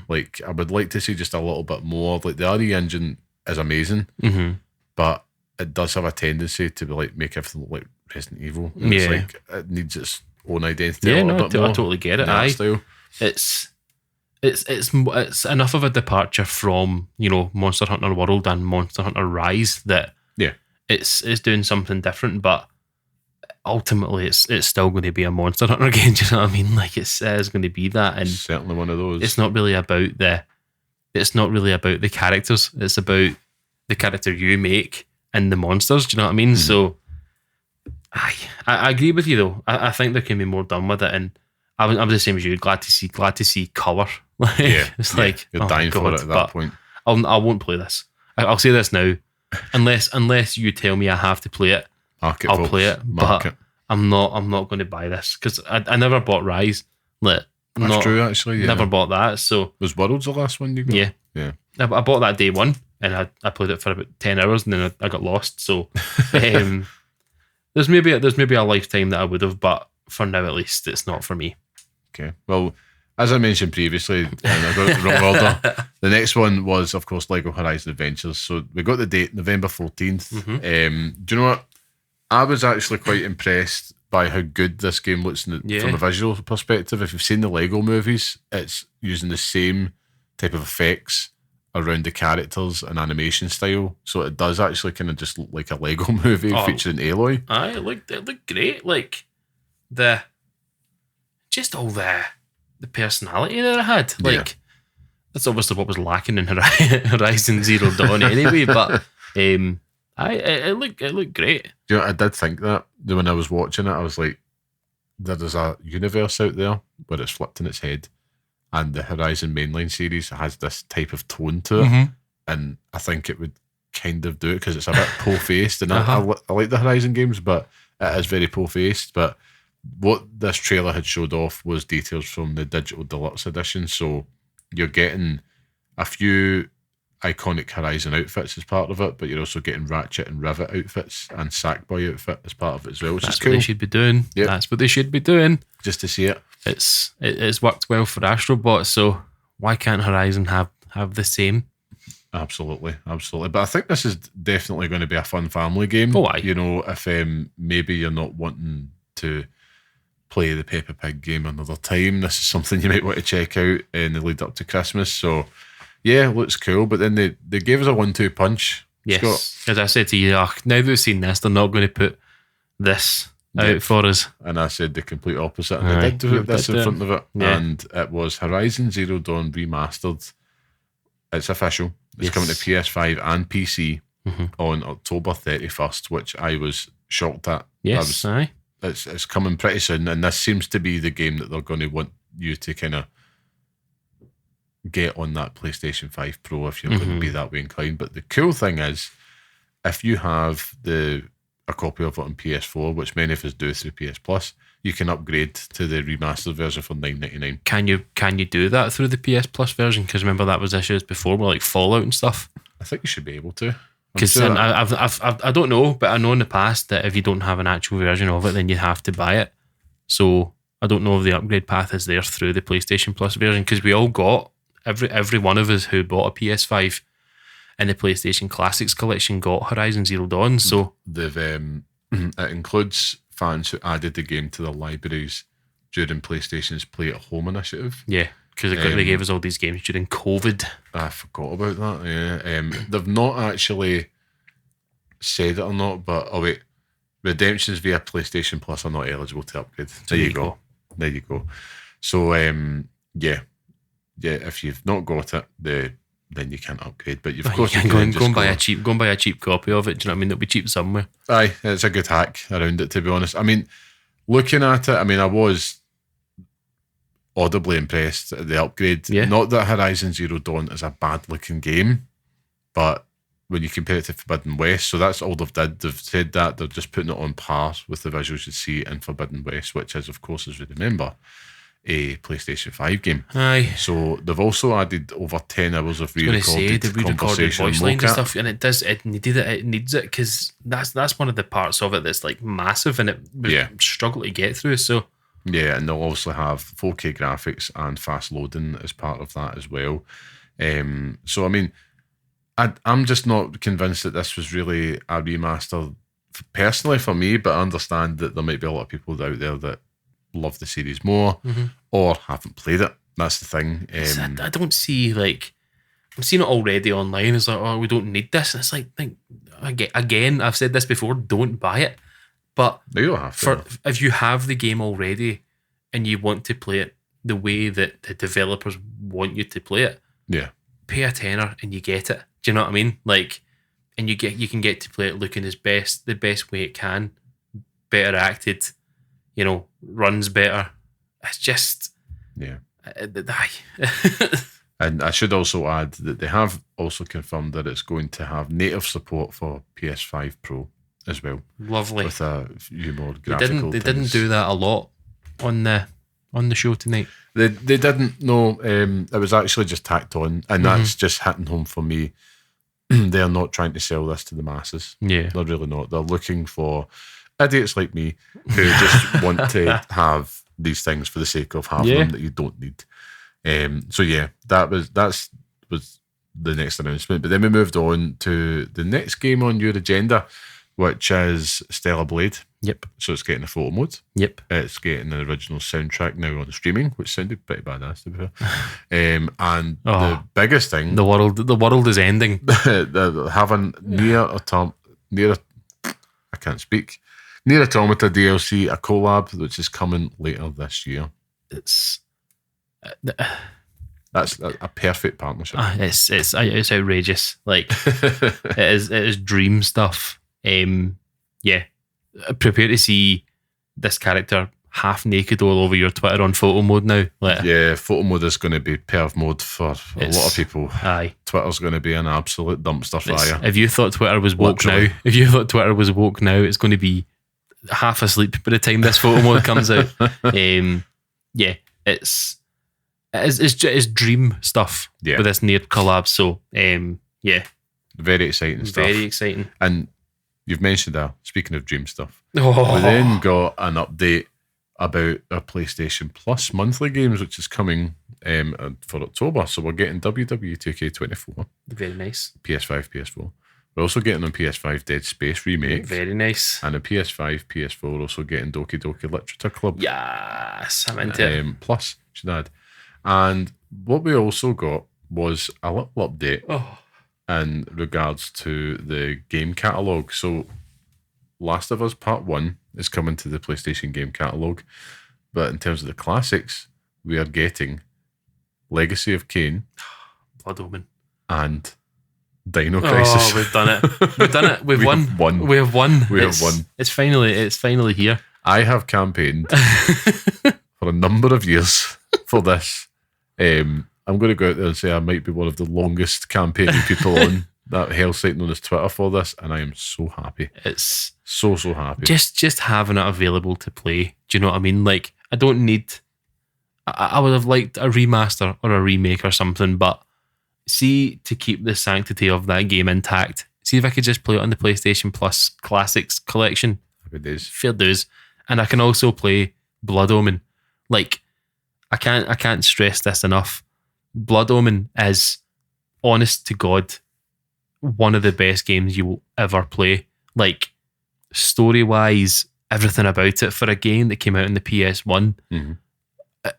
Like, I would like to see just a little bit more. Like, the RE engine is amazing, but it does have a tendency to be like make everything look like Resident Evil. And it's like it needs its own identity. Yeah, I totally get it. Style. It's enough of a departure from Monster Hunter World and Monster Hunter Rise that it's doing something different, but ultimately it's still going to be a Monster Hunter game. Do you know what I mean? Like, it's going to be that, and certainly one of those. It's not really about the characters. It's about the character you make and the monsters. Do you know what I mean? So I agree with you though. I think there can be more done with it, and I'm the same as you. Glad to see colour. It's like you're dying for it at that point. I won't play this. I'll say this now, unless you tell me I have to play it, I'll play it. But I'm not going to buy this because I never bought Rise. That's true, actually. Yeah. Never bought that. So was Worlds the last one you got? Yeah. I bought that day one, and I played it for about 10 hours, and then I got lost. So there's maybe a lifetime that I would have, but for now at least, it's not for me. Okay. Well, as I mentioned previously, and I got it in the wrong order, the next one was, of course, Lego Horizon Adventures. So we got the date, November 14th. Do you know what? I was actually quite impressed by how good this game looks from a visual perspective. If you've seen the Lego movies, it's using the same type of effects around the characters and animation style. So it does actually kind of just look like a Lego movie featuring Aloy. It looked great. Like, just all the personality that it had. Like, that's obviously what was lacking in Horizon Zero Dawn anyway, but it looked great. You know, I did think that when I was watching it, I was like, there's a universe out there where it's flipped in its head, and the Horizon mainline series has this type of tone to it, and I think it would kind of do it because it's a bit po-faced, and I like the Horizon games, but it is very po-faced. But what this trailer had showed off was details from the digital deluxe edition, so you're getting a few iconic Horizon outfits as part of it, but you're also getting Ratchet and Rivet outfits and Sackboy outfit as part of it as well, which is cool. That's what they should be doing. Yep. That's what they should be doing. Just to see it. It's worked well for Astrobot, so why can't Horizon have the same? Absolutely. But I think this is definitely going to be a fun family game. Oh, aye. You know, if maybe you're not wanting to play the Peppa Pig game another time, this is something you might want to check out in the lead up to Christmas. So yeah, looks cool. But then they gave us a 1-2 punch. Yes, as I said to you, now that we've seen this, they're not going to put this out for us. And I said the complete opposite. And they did do this in front of it. Yeah. And it was Horizon Zero Dawn Remastered. It's official. It's coming to PS5 and PC on October 31st, which I was shocked at. Yes, it's coming pretty soon, and this seems to be the game that they're going to want you to kind of get on that PlayStation 5 Pro if you're going to be that way inclined. But the cool thing is, if you have the a copy of it on PS4, which many of us do through PS Plus, you can upgrade to the remastered version for $9.99. Can you do that through the PS Plus version? Because remember that was issues before with like Fallout and stuff. I think you should be able to. Because sure I don't know, but I know in the past that if you don't have an actual version of it, then you have to buy it. So I don't know if the upgrade path is there through the PlayStation Plus version, because we all got, every one of us who bought a PS5 in the PlayStation Classics collection got Horizon Zero Dawn. So they've it includes fans who added the game to their libraries during PlayStation's Play at Home initiative. Yeah, because they gave us all these games during COVID. I forgot about that. Yeah, they've not actually said it or not, but redemptions via PlayStation Plus are not eligible to upgrade. There you go. There you go. So yeah. If you've not got it, then you can't upgrade. But of course, you can go and buy a cheap copy of it. Do you know what I mean? It'll be cheap somewhere. Aye, it's a good hack around it, to be honest. I mean, looking at it, I was audibly impressed at the upgrade. Yeah. Not that Horizon Zero Dawn is a bad looking game, but when you compare it to Forbidden West, so that's all they've did. They've said that they're just putting it on par with the visuals you see in Forbidden West, which is, of course, as we remember, a PlayStation 5 game. Aye. So they've also added over 10 hours of re-recorded conversation voice lines and stuff, and it needs it because that's one of the parts of it that's like massive, and it was struggle to get through. So yeah, and they'll also have 4K graphics and fast loading as part of that as well. So I mean, I'm just not convinced that this was really a remaster personally for me, but I understand that there might be a lot of people out there that love the series more or haven't played it. That's the thing. I don't see, like, I'm seeing it already online. It's like, oh, we don't need this. And it's like again, I've said this before, don't buy it. But you don't have to. If you have the game already and you want to play it the way that the developers want you to play it, pay a tenner and you get it. Do you know what I mean? Like, and you can get to play it looking the best way it can, better acted, runs better. It's just And I should also add that they have also confirmed that it's going to have native support for PS5 Pro as well. Lovely. With a few more graphical They didn't do that a lot on the show tonight. They didn't. No, it was actually just tacked on, and that's just hitting home for me. They're not trying to sell this to the masses. Yeah, they're really not. They're looking for idiots like me who just want to have these things for the sake of having them that you don't need. So yeah, that was the next announcement. But then we moved on to the next game on your agenda, which is Stellar Blade. Yep. So it's getting a photo mode. Yep. It's getting an original soundtrack now on streaming, which sounded pretty badass to be fair. And the biggest thing, the world is ending. Having Nier Automata DLC, a collab, which is coming later this year. That's a perfect partnership. It's outrageous. Like it is dream stuff. Prepare to see this character half naked all over your Twitter on photo mode now. Photo mode is going to be perv mode for a lot of people. Aye, Twitter's going to be an absolute dumpster fire. If you thought Twitter was woke now, it's going to be half asleep by the time this photo mode comes out. It's dream stuff with this Nier collab. So very exciting stuff. Very exciting. And you've mentioned that. Speaking of dream stuff, we then got an update about our PlayStation Plus monthly games, which is coming for October. So we're getting WWE 2K24. Very nice. PS5, PS4. We're also getting on PS5 Dead Space Remake. Very nice. And on PS5, PS4, we're also getting Doki Doki Literature Club. Yes, I'm into it. Plus, should add. And what we also got was a little update in regards to the game catalogue. So Last of Us Part 1 is coming to the PlayStation game catalogue. But in terms of the classics, we are getting Legacy of Kain, Blood Omen, and Dino Crisis. Oh, we've done it. We've done it. We have won. We have won. It's finally here. I have campaigned for a number of years for this. I'm going to go out there and say I might be one of the longest campaigning people on that hell site known as Twitter for this, and I am so happy. It's so happy. Just having it available to play. Do you know what I mean? Like, I don't need. I would have liked a remaster or a remake or something, but see, to keep the sanctity of that game intact, see if I could just play it on the PlayStation Plus Classics collection. Happy days. Fair dues. And I can also play Blood Omen. Like, I can't stress this enough. Blood Omen is, honest to God, one of the best games you will ever play. Like, story-wise, everything about it for a game that came out in the PS1,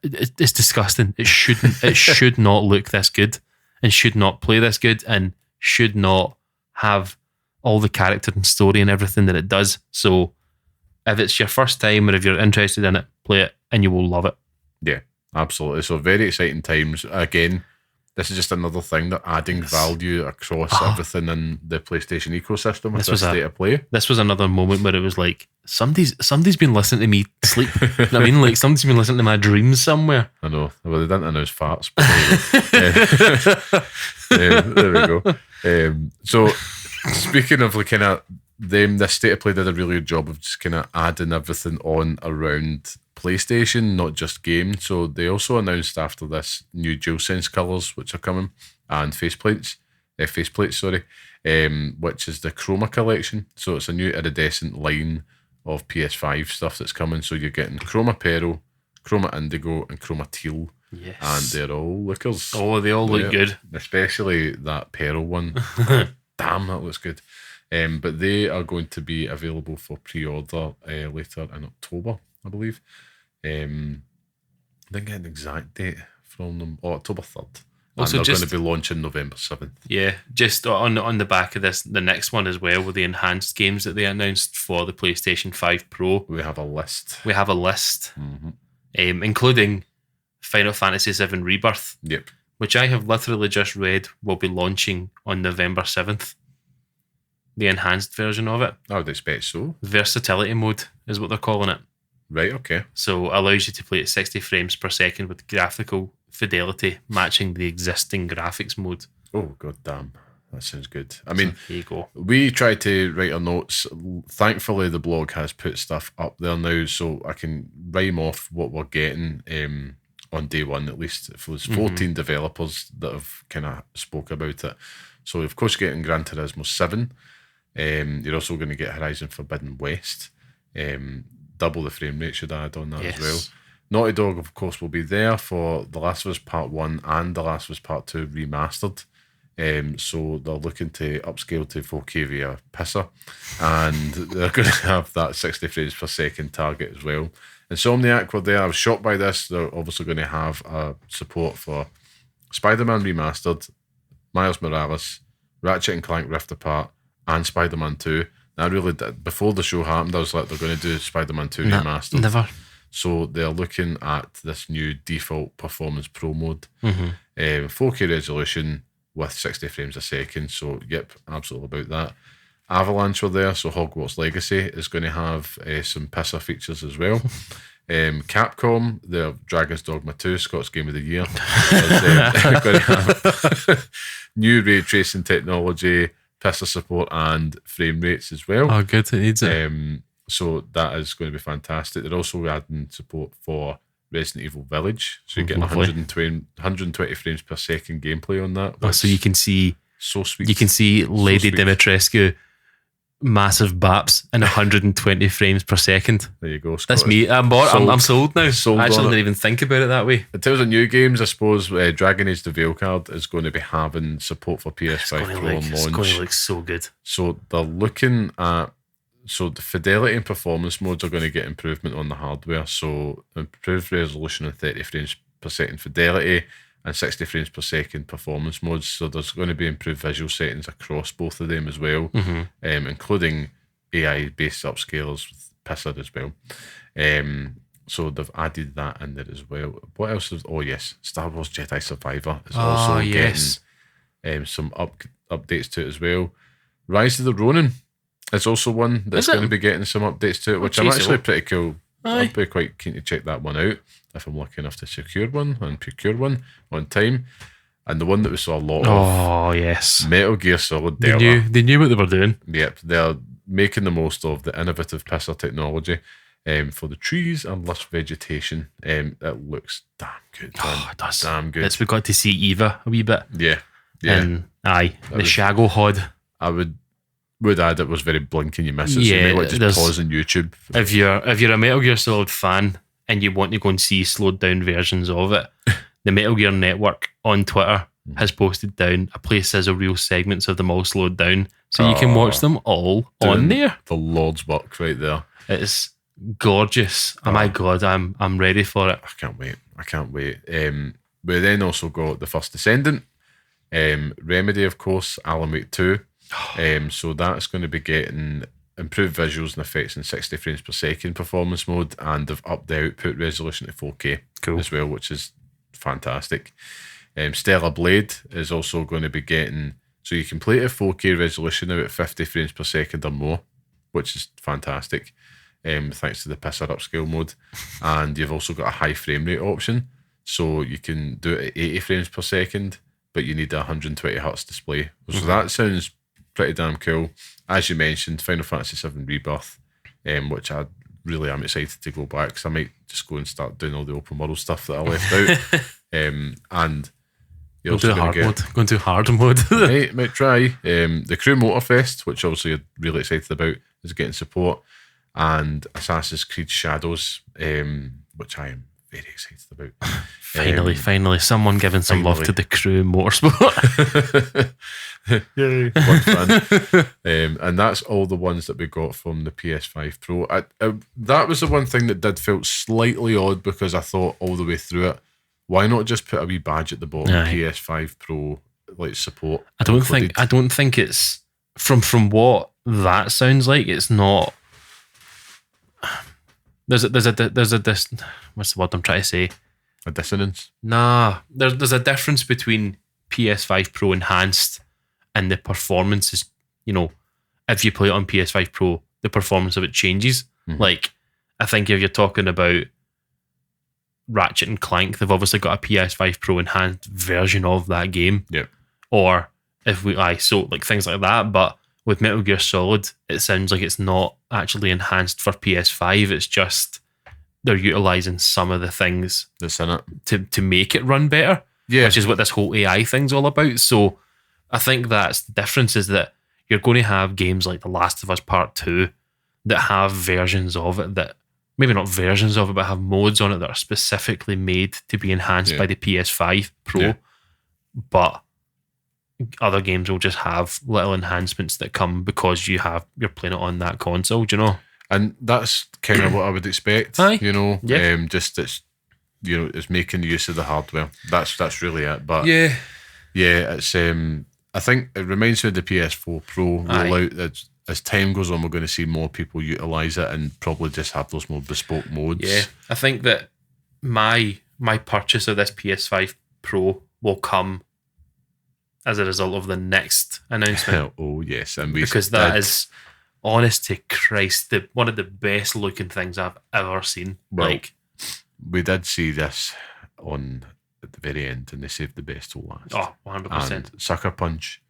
it's disgusting. It shouldn't. It should not look this good, and should not play this good, and should not have all the character and story and everything that it does. So, if it's your first time or if you're interested in it, play it, and you will love it. Yeah, absolutely. So very exciting times. Again, this is just another thing that adding value across everything in the PlayStation ecosystem with this state of play. This was another moment where it was like, somebody's been listening to me sleep. You know what I mean? Like, somebody's been listening to my dreams somewhere. I know. Well, they didn't announce farts, but there we go. So, speaking of like kind of them, this state of play did a really good job of just kind of adding everything on around PlayStation, not just games. So they also announced after this new DualSense colours which are coming, and faceplates, which is the Chroma collection. So it's a new iridescent line of PS5 stuff that's coming. So you're getting Chroma Pearl, Chroma Indigo, and Chroma Teal. Yes. And they're all lookers. Oh, they all look good. Especially that Pearl one. Damn, that looks good. But they are going to be available for pre-order later in October, I believe. Didn't get an exact date from them. October 3rd. Also, and they're going to be launching November 7th. Yeah, just on the back of this, the next one as well, with the enhanced games that they announced for the PlayStation 5 Pro. We have a list. Including Final Fantasy VII Rebirth. Yep. Which I have literally just read will be launching on November 7th. The enhanced version of it. I would expect so. Versatility mode is what they're calling it. Right, okay. So allows you to play at 60 frames per second with graphical fidelity matching the existing graphics mode. Oh, god damn. That sounds good. I mean, here you go. We tried to write our notes. Thankfully, the blog has put stuff up there now, so I can rhyme off what we're getting on day one, at least. If there's 14 developers that have kind of spoke about it. So, of course, you're getting Gran Turismo 7. You're also going to get Horizon Forbidden West. Double the frame rate should I add on that as well. Naughty Dog, of course, will be there for The Last of Us Part 1 and The Last of Us Part 2 remastered. So they're looking to upscale to 4K via PISA, and they're going to have that 60 frames per second target as well. Insomniac were there. I was shocked by this. They're obviously going to have support for Spider-Man Remastered, Miles Morales, Ratchet and Clank Rift Apart, and Spider-Man 2. I really did, before the show happened, I was like, they're going to do Spider-Man 2 Remastered. Never. So they're looking at this new default Performance Pro mode, 4K resolution with 60 frames a second. So, yep, absolutely about that. Avalanche were there, so Hogwarts Legacy is going to have some PISA features as well. Capcom, their Dragon's Dogma 2, Scott's Game of the Year, is going to have new ray tracing technology, PISA support, and frame rates as well. Oh, good, it needs it. So that is going to be fantastic. They're also adding support for Resident Evil Village, so you're getting 120 frames per second gameplay on that. So you can see, so sweet. You can see Lady Dimitrescu massive baps and 120 frames per second. There you go, Scott. That's me. I'm sold now. Sold I actually didn't even think about it that way. In terms of new games, I suppose Dragon Age the Veilguard is going to be having support for PS5 Pro on launch. It's going to look so good. So they're looking at, so the fidelity and performance modes are going to get improvement on the hardware. So improved resolution and 30 frames per second fidelity and 60 frames per second performance modes. So there's going to be improved visual settings across both of them as well, including AI-based upscalers with PISA as well. So they've added that in there as well. What else is? Oh yes, Star Wars Jedi Survivor is also getting some updates to it as well. Rise of the Ronin is also one that's going to be getting some updates to it, which I'm actually pretty cool. I'd be quite keen to check that one out if I'm lucky enough to secure one and procure one on time. And the one that we saw a lot of, Oh, yes. Metal Gear Solid They Delta. knew what they were doing. Yep, they're making the most of the innovative pisser technology for the trees and lush vegetation. It looks damn good. Oh, it does. Damn good. We got to see Eva a wee bit. Yeah. And the Shago Hod. I would add it was very blinking. You miss it. So Yeah, you might just pause on YouTube. If you're a Metal Gear Solid fan and you want to go and see slowed down versions of it, the Metal Gear Network on Twitter has posted down a play sizzle reel segments of them all slowed down, so you can watch them all on there. The Lord's work right there. It's gorgeous. Oh my god, I'm ready for it. I can't wait. We then also got the first Descendant, Remedy, of course, Alan Wake 2. So that's going to be getting improved visuals and effects in 60 frames per second performance mode, and they've upped the output resolution to 4K as well, which is fantastic. Stellar Blade is also going to be getting, so you can play at 4K resolution now at 50 frames per second or more, which is fantastic, thanks to the pisser upscale mode. And you've also got a high frame rate option, so you can do it at 80 frames per second, but you need a 120 hertz display. So that sounds pretty damn cool. As you mentioned, Final Fantasy VII Rebirth, which I really am excited to go back, because I might just go and start doing all the open world stuff that I left out. And you're also Going to hard mode. might try. The Crew Motorfest, which obviously you're really excited about, is getting support, and Assassin's Creed Shadows, which I am very excited about. Finally, someone giving some love to the Crew Motorsport. Yay, fun. And that's all the ones that we got from the PS5 Pro. That was the one thing that did feel slightly odd, because I thought all the way through it, why not just put a wee badge at the bottom? PS5 Pro like support. I don't think it's from what that sounds like. It's not. There's a what's the word I'm trying to say? A dissonance. Nah, there's a difference between PS5 Pro Enhanced and the performance is, if you play it on PS5 Pro, the performance of it changes. Like, I think if you're talking about Ratchet and Clank, they've obviously got a PS5 Pro Enhanced version of that game. Yep. Or if like things like that. But with Metal Gear Solid, it sounds like it's not actually enhanced for PS5. It's just they're utilising some of the things that's in it to make it run better. Yeah. Which is what this whole AI thing's all about. So I think that's the difference, is that you're going to have games like The Last of Us Part 2 that have versions of it that, maybe not versions of it, but have modes on it that are specifically made to be enhanced by the PS5 Pro. Yeah. But other games will just have little enhancements that come because you're playing it on that console, do you know? And that's kind of what I would expect. Just it's making use of the hardware. That's really it. But it's I think it reminds me of the PS4 Pro rollout. As time goes on, we're going to see more people utilise it and probably just have those more bespoke modes. Yeah, I think that my purchase of this PS5 Pro will come as a result of the next announcement. Oh yes, and because that is, honest to Christ, one of the best looking things I've ever seen. Well, we did see this at the very end, and they saved the best till last. Oh, 100%. And Sucker Punch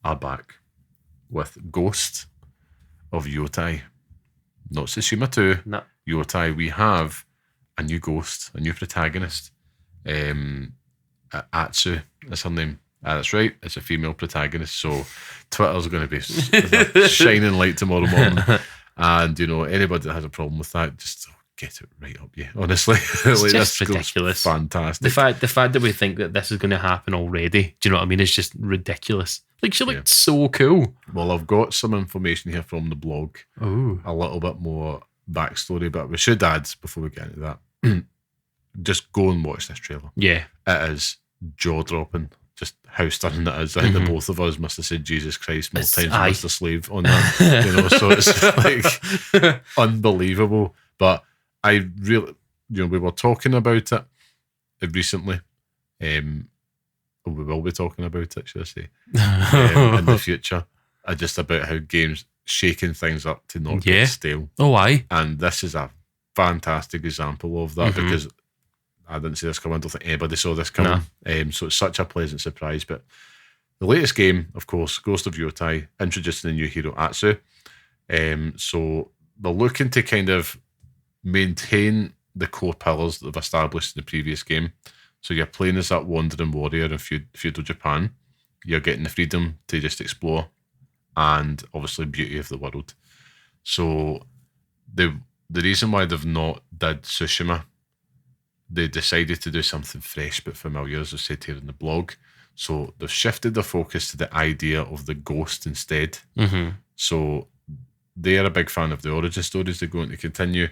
are back with Ghost of Yotai. Not Tsushima 2. No. Yotai. We have a new ghost, a new protagonist. Atsu is her name. That's right. It's a female protagonist. So Twitter's going to be a shining light tomorrow morning. And, anybody that has a problem with that, just get it right up, honestly. It's just ridiculous. Fantastic. The fact that we think that this is going to happen already, do you know what I mean? It's just ridiculous. Like, she looked so cool. Well, I've got some information here from the blog. Ooh. A little bit more backstory, but we should add, before we get into that, just go and watch this trailer. Yeah. It is jaw-dropping. Just how stunning it is. I think the both of us must have said Jesus Christ more times than Mr. Slave on that. So it's like unbelievable. But I really, we were talking about it recently. We will be talking about it, should I say, in the future. Just about how games shaking things up to not get stale. Oh, aye. And this is a fantastic example of that, because I didn't see this coming. I don't think anybody saw this coming. So it's such a pleasant surprise. But the latest game, of course, Ghost of Yotai, introducing the new hero Atsu. So they're looking to kind of maintain the core pillars that they've established in the previous game. So you're playing as that wandering warrior in feudal Japan. You're getting the freedom to just explore and obviously beauty of the world. So the reason why they've not did Tsushima, they decided to do something fresh but familiar, as I said here in the blog. So they've shifted their focus to the idea of the ghost instead. So they're a big fan of the origin stories they're going to continue,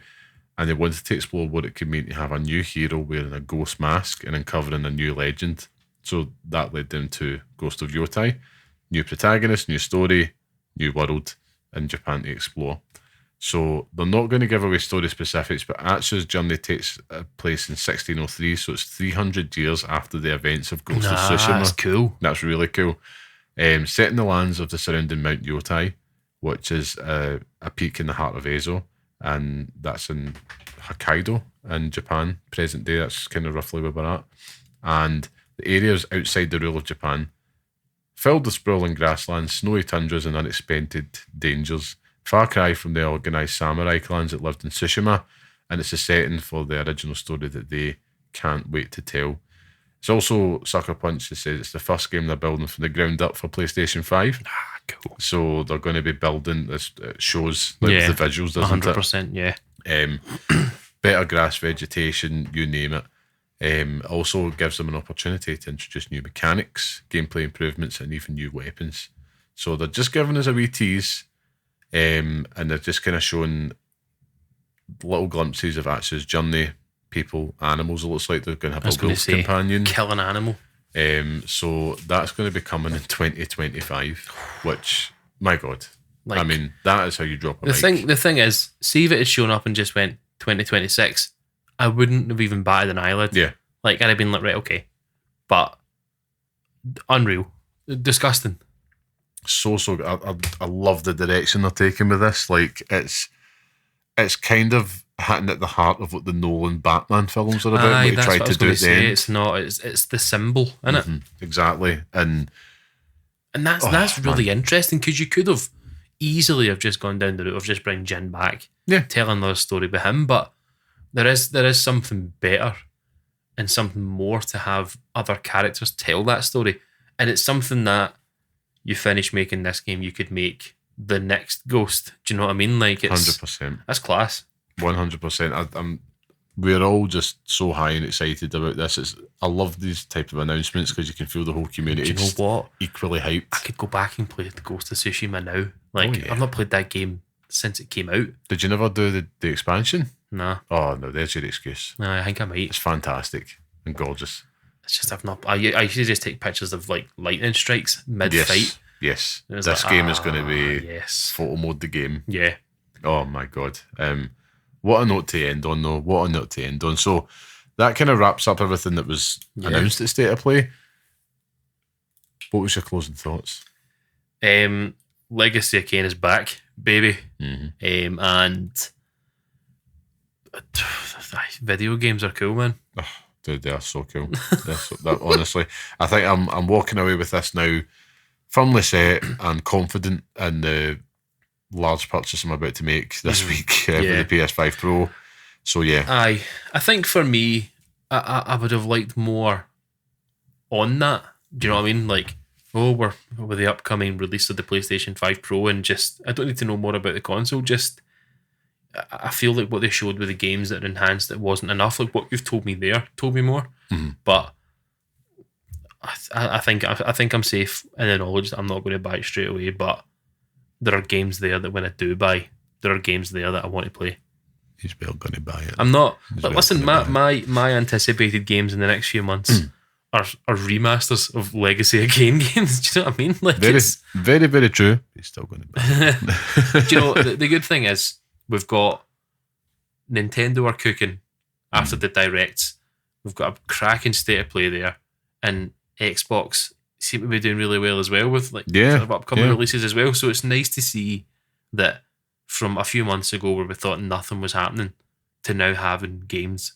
and they wanted to explore what it could mean to have a new hero wearing a ghost mask and uncovering a new legend. So that led them to Ghost of Yotai. New protagonist, new story, new world in Japan to explore. So they're not going to give away story specifics, but Atsu's journey takes place in 1603, so it's 300 years after the events of Ghost of Tsushima. That's cool. That's really cool. Set in the lands of the surrounding Mount Yotai, which is a peak in the heart of Ezo, and that's in Hokkaido in Japan, present day. That's kind of roughly where we're at. And the areas outside the rule of Japan, filled with sprawling grasslands, snowy tundras, and unexpected dangers. Far cry from the organised samurai clans that lived in Tsushima, and it's a setting for the original story that they can't wait to tell. It's also Sucker Punch that says it's the first game they're building from the ground up for PlayStation 5. Cool. So they're going to be building this, shows like the visuals, doesn't 100%, it? Better grass vegetation, you name it. Also gives them an opportunity to introduce new mechanics, gameplay improvements, and even new weapons. So they're just giving us a wee tease, and they're just kind of showing little glimpses of Atsu's journey, people, animals. It looks like they're going to have a wolf companion. Kill an animal. So that's going to be coming in 2025, which, my God, I mean, that is how you drop a mic. The thing is, see if it had shown up and just went 2026, I wouldn't have even batted an eyelid. Yeah. Like, I'd have been like, right, okay. But unreal. Disgusting. So I love the direction they're taking with this. Like, it's kind of hitting at the heart of what the Nolan Batman films are about. That's what I was going to say. It's not. It's the symbol, isn't it? Exactly, and that's really interesting, because you could have easily have just gone down the route of just bringing Jin back, telling another story about him. But there is something better and something more to have other characters tell that story, and it's something that you finish making this game, you could make the next Ghost. Do you know what I mean? Like, it's 100%. That's class. 100%. We're all just so high and excited about this. I love these type of announcements because you can feel the whole community. Do you know what? Equally hyped. I could go back and play the Ghost of Tsushima now. Like, I've not played that game since it came out. Did you never do the expansion? Nah. Oh no, there's your excuse. No, I think I might. It's fantastic and gorgeous. It's just I've not. I usually just take pictures of like lightning strikes mid-fight. Yes. This game is going to be photo mode the game. Yeah. Oh my God. What a note to end on, though. What a note to end on. So that kind of wraps up everything that was announced at State of Play. What was your closing thoughts? Legacy of Kain is back, baby. And video games are cool, man. Oh, dude, they are so cool. Honestly, I think I'm walking away with this now firmly set and confident in the large purchase I'm about to make this week for the PS5 Pro. So yeah, I think for me, I would have liked more on that. Do you know what I mean? Like, we're with the upcoming release of the PlayStation 5 Pro, and just I don't need to know more about the console. Just I feel like what they showed with the games that are enhanced, it wasn't enough. Like what you've told me there, told me more. But I think I'm safe in the knowledge that I'm not going to buy it straight away. But there are games there that when I do buy, there are games there that I want to play. He's well going to buy it. I'm not. But listen, my anticipated games in the next few months are remasters of Legacy of Kain games. Do you know what I mean? Like, very, very true. He's still going to buy it. Do you know the good thing is we've got Nintendo are cooking after the directs. We've got a cracking State of Play there, and Xbox seem to be doing really well as well with sort of upcoming releases as well. So it's nice to see that from a few months ago where we thought nothing was happening to now having games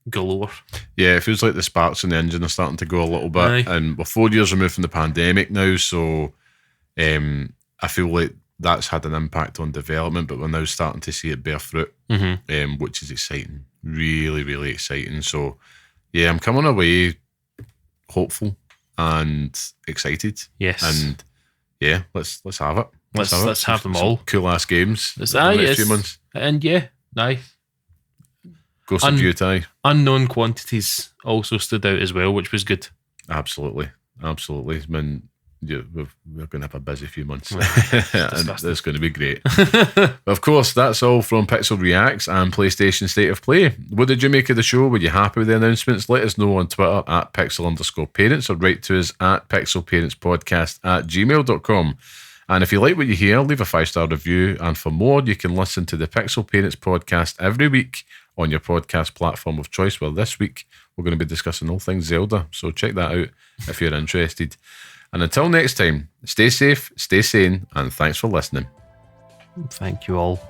galore. Yeah, it feels like the sparks in the engine are starting to go a little bit. Aye. And we're 4 years removed from the pandemic now, so I feel like that's had an impact on development, but we're now starting to see it bear fruit, which is exciting. Really, really exciting. So, yeah, I'm coming away hopeful and excited. Yes. And yeah, let's have it. Let's have them all. Cool ass games. Yes. Few months. And yeah, aye. Ghost of Butte. Unknown quantities also stood out as well, which was good. Absolutely. I mean, yeah, we're going to have a busy few months. Well, and it's going to be great. Of course, that's all from Pixel Reacts and PlayStation State of Play. What did you make of the show? Were you happy with the announcements? Let us know on Twitter at pixel_parents, or write to us at pixelparentspodcast@gmail.com. And if you like what you hear, leave a 5-star review. And for more, you can listen to the Pixel Parents podcast every week on your podcast platform of choice, where this week we're going to be discussing all things Zelda. So check that out if you're interested. And until next time, stay safe, stay sane, and thanks for listening. Thank you all.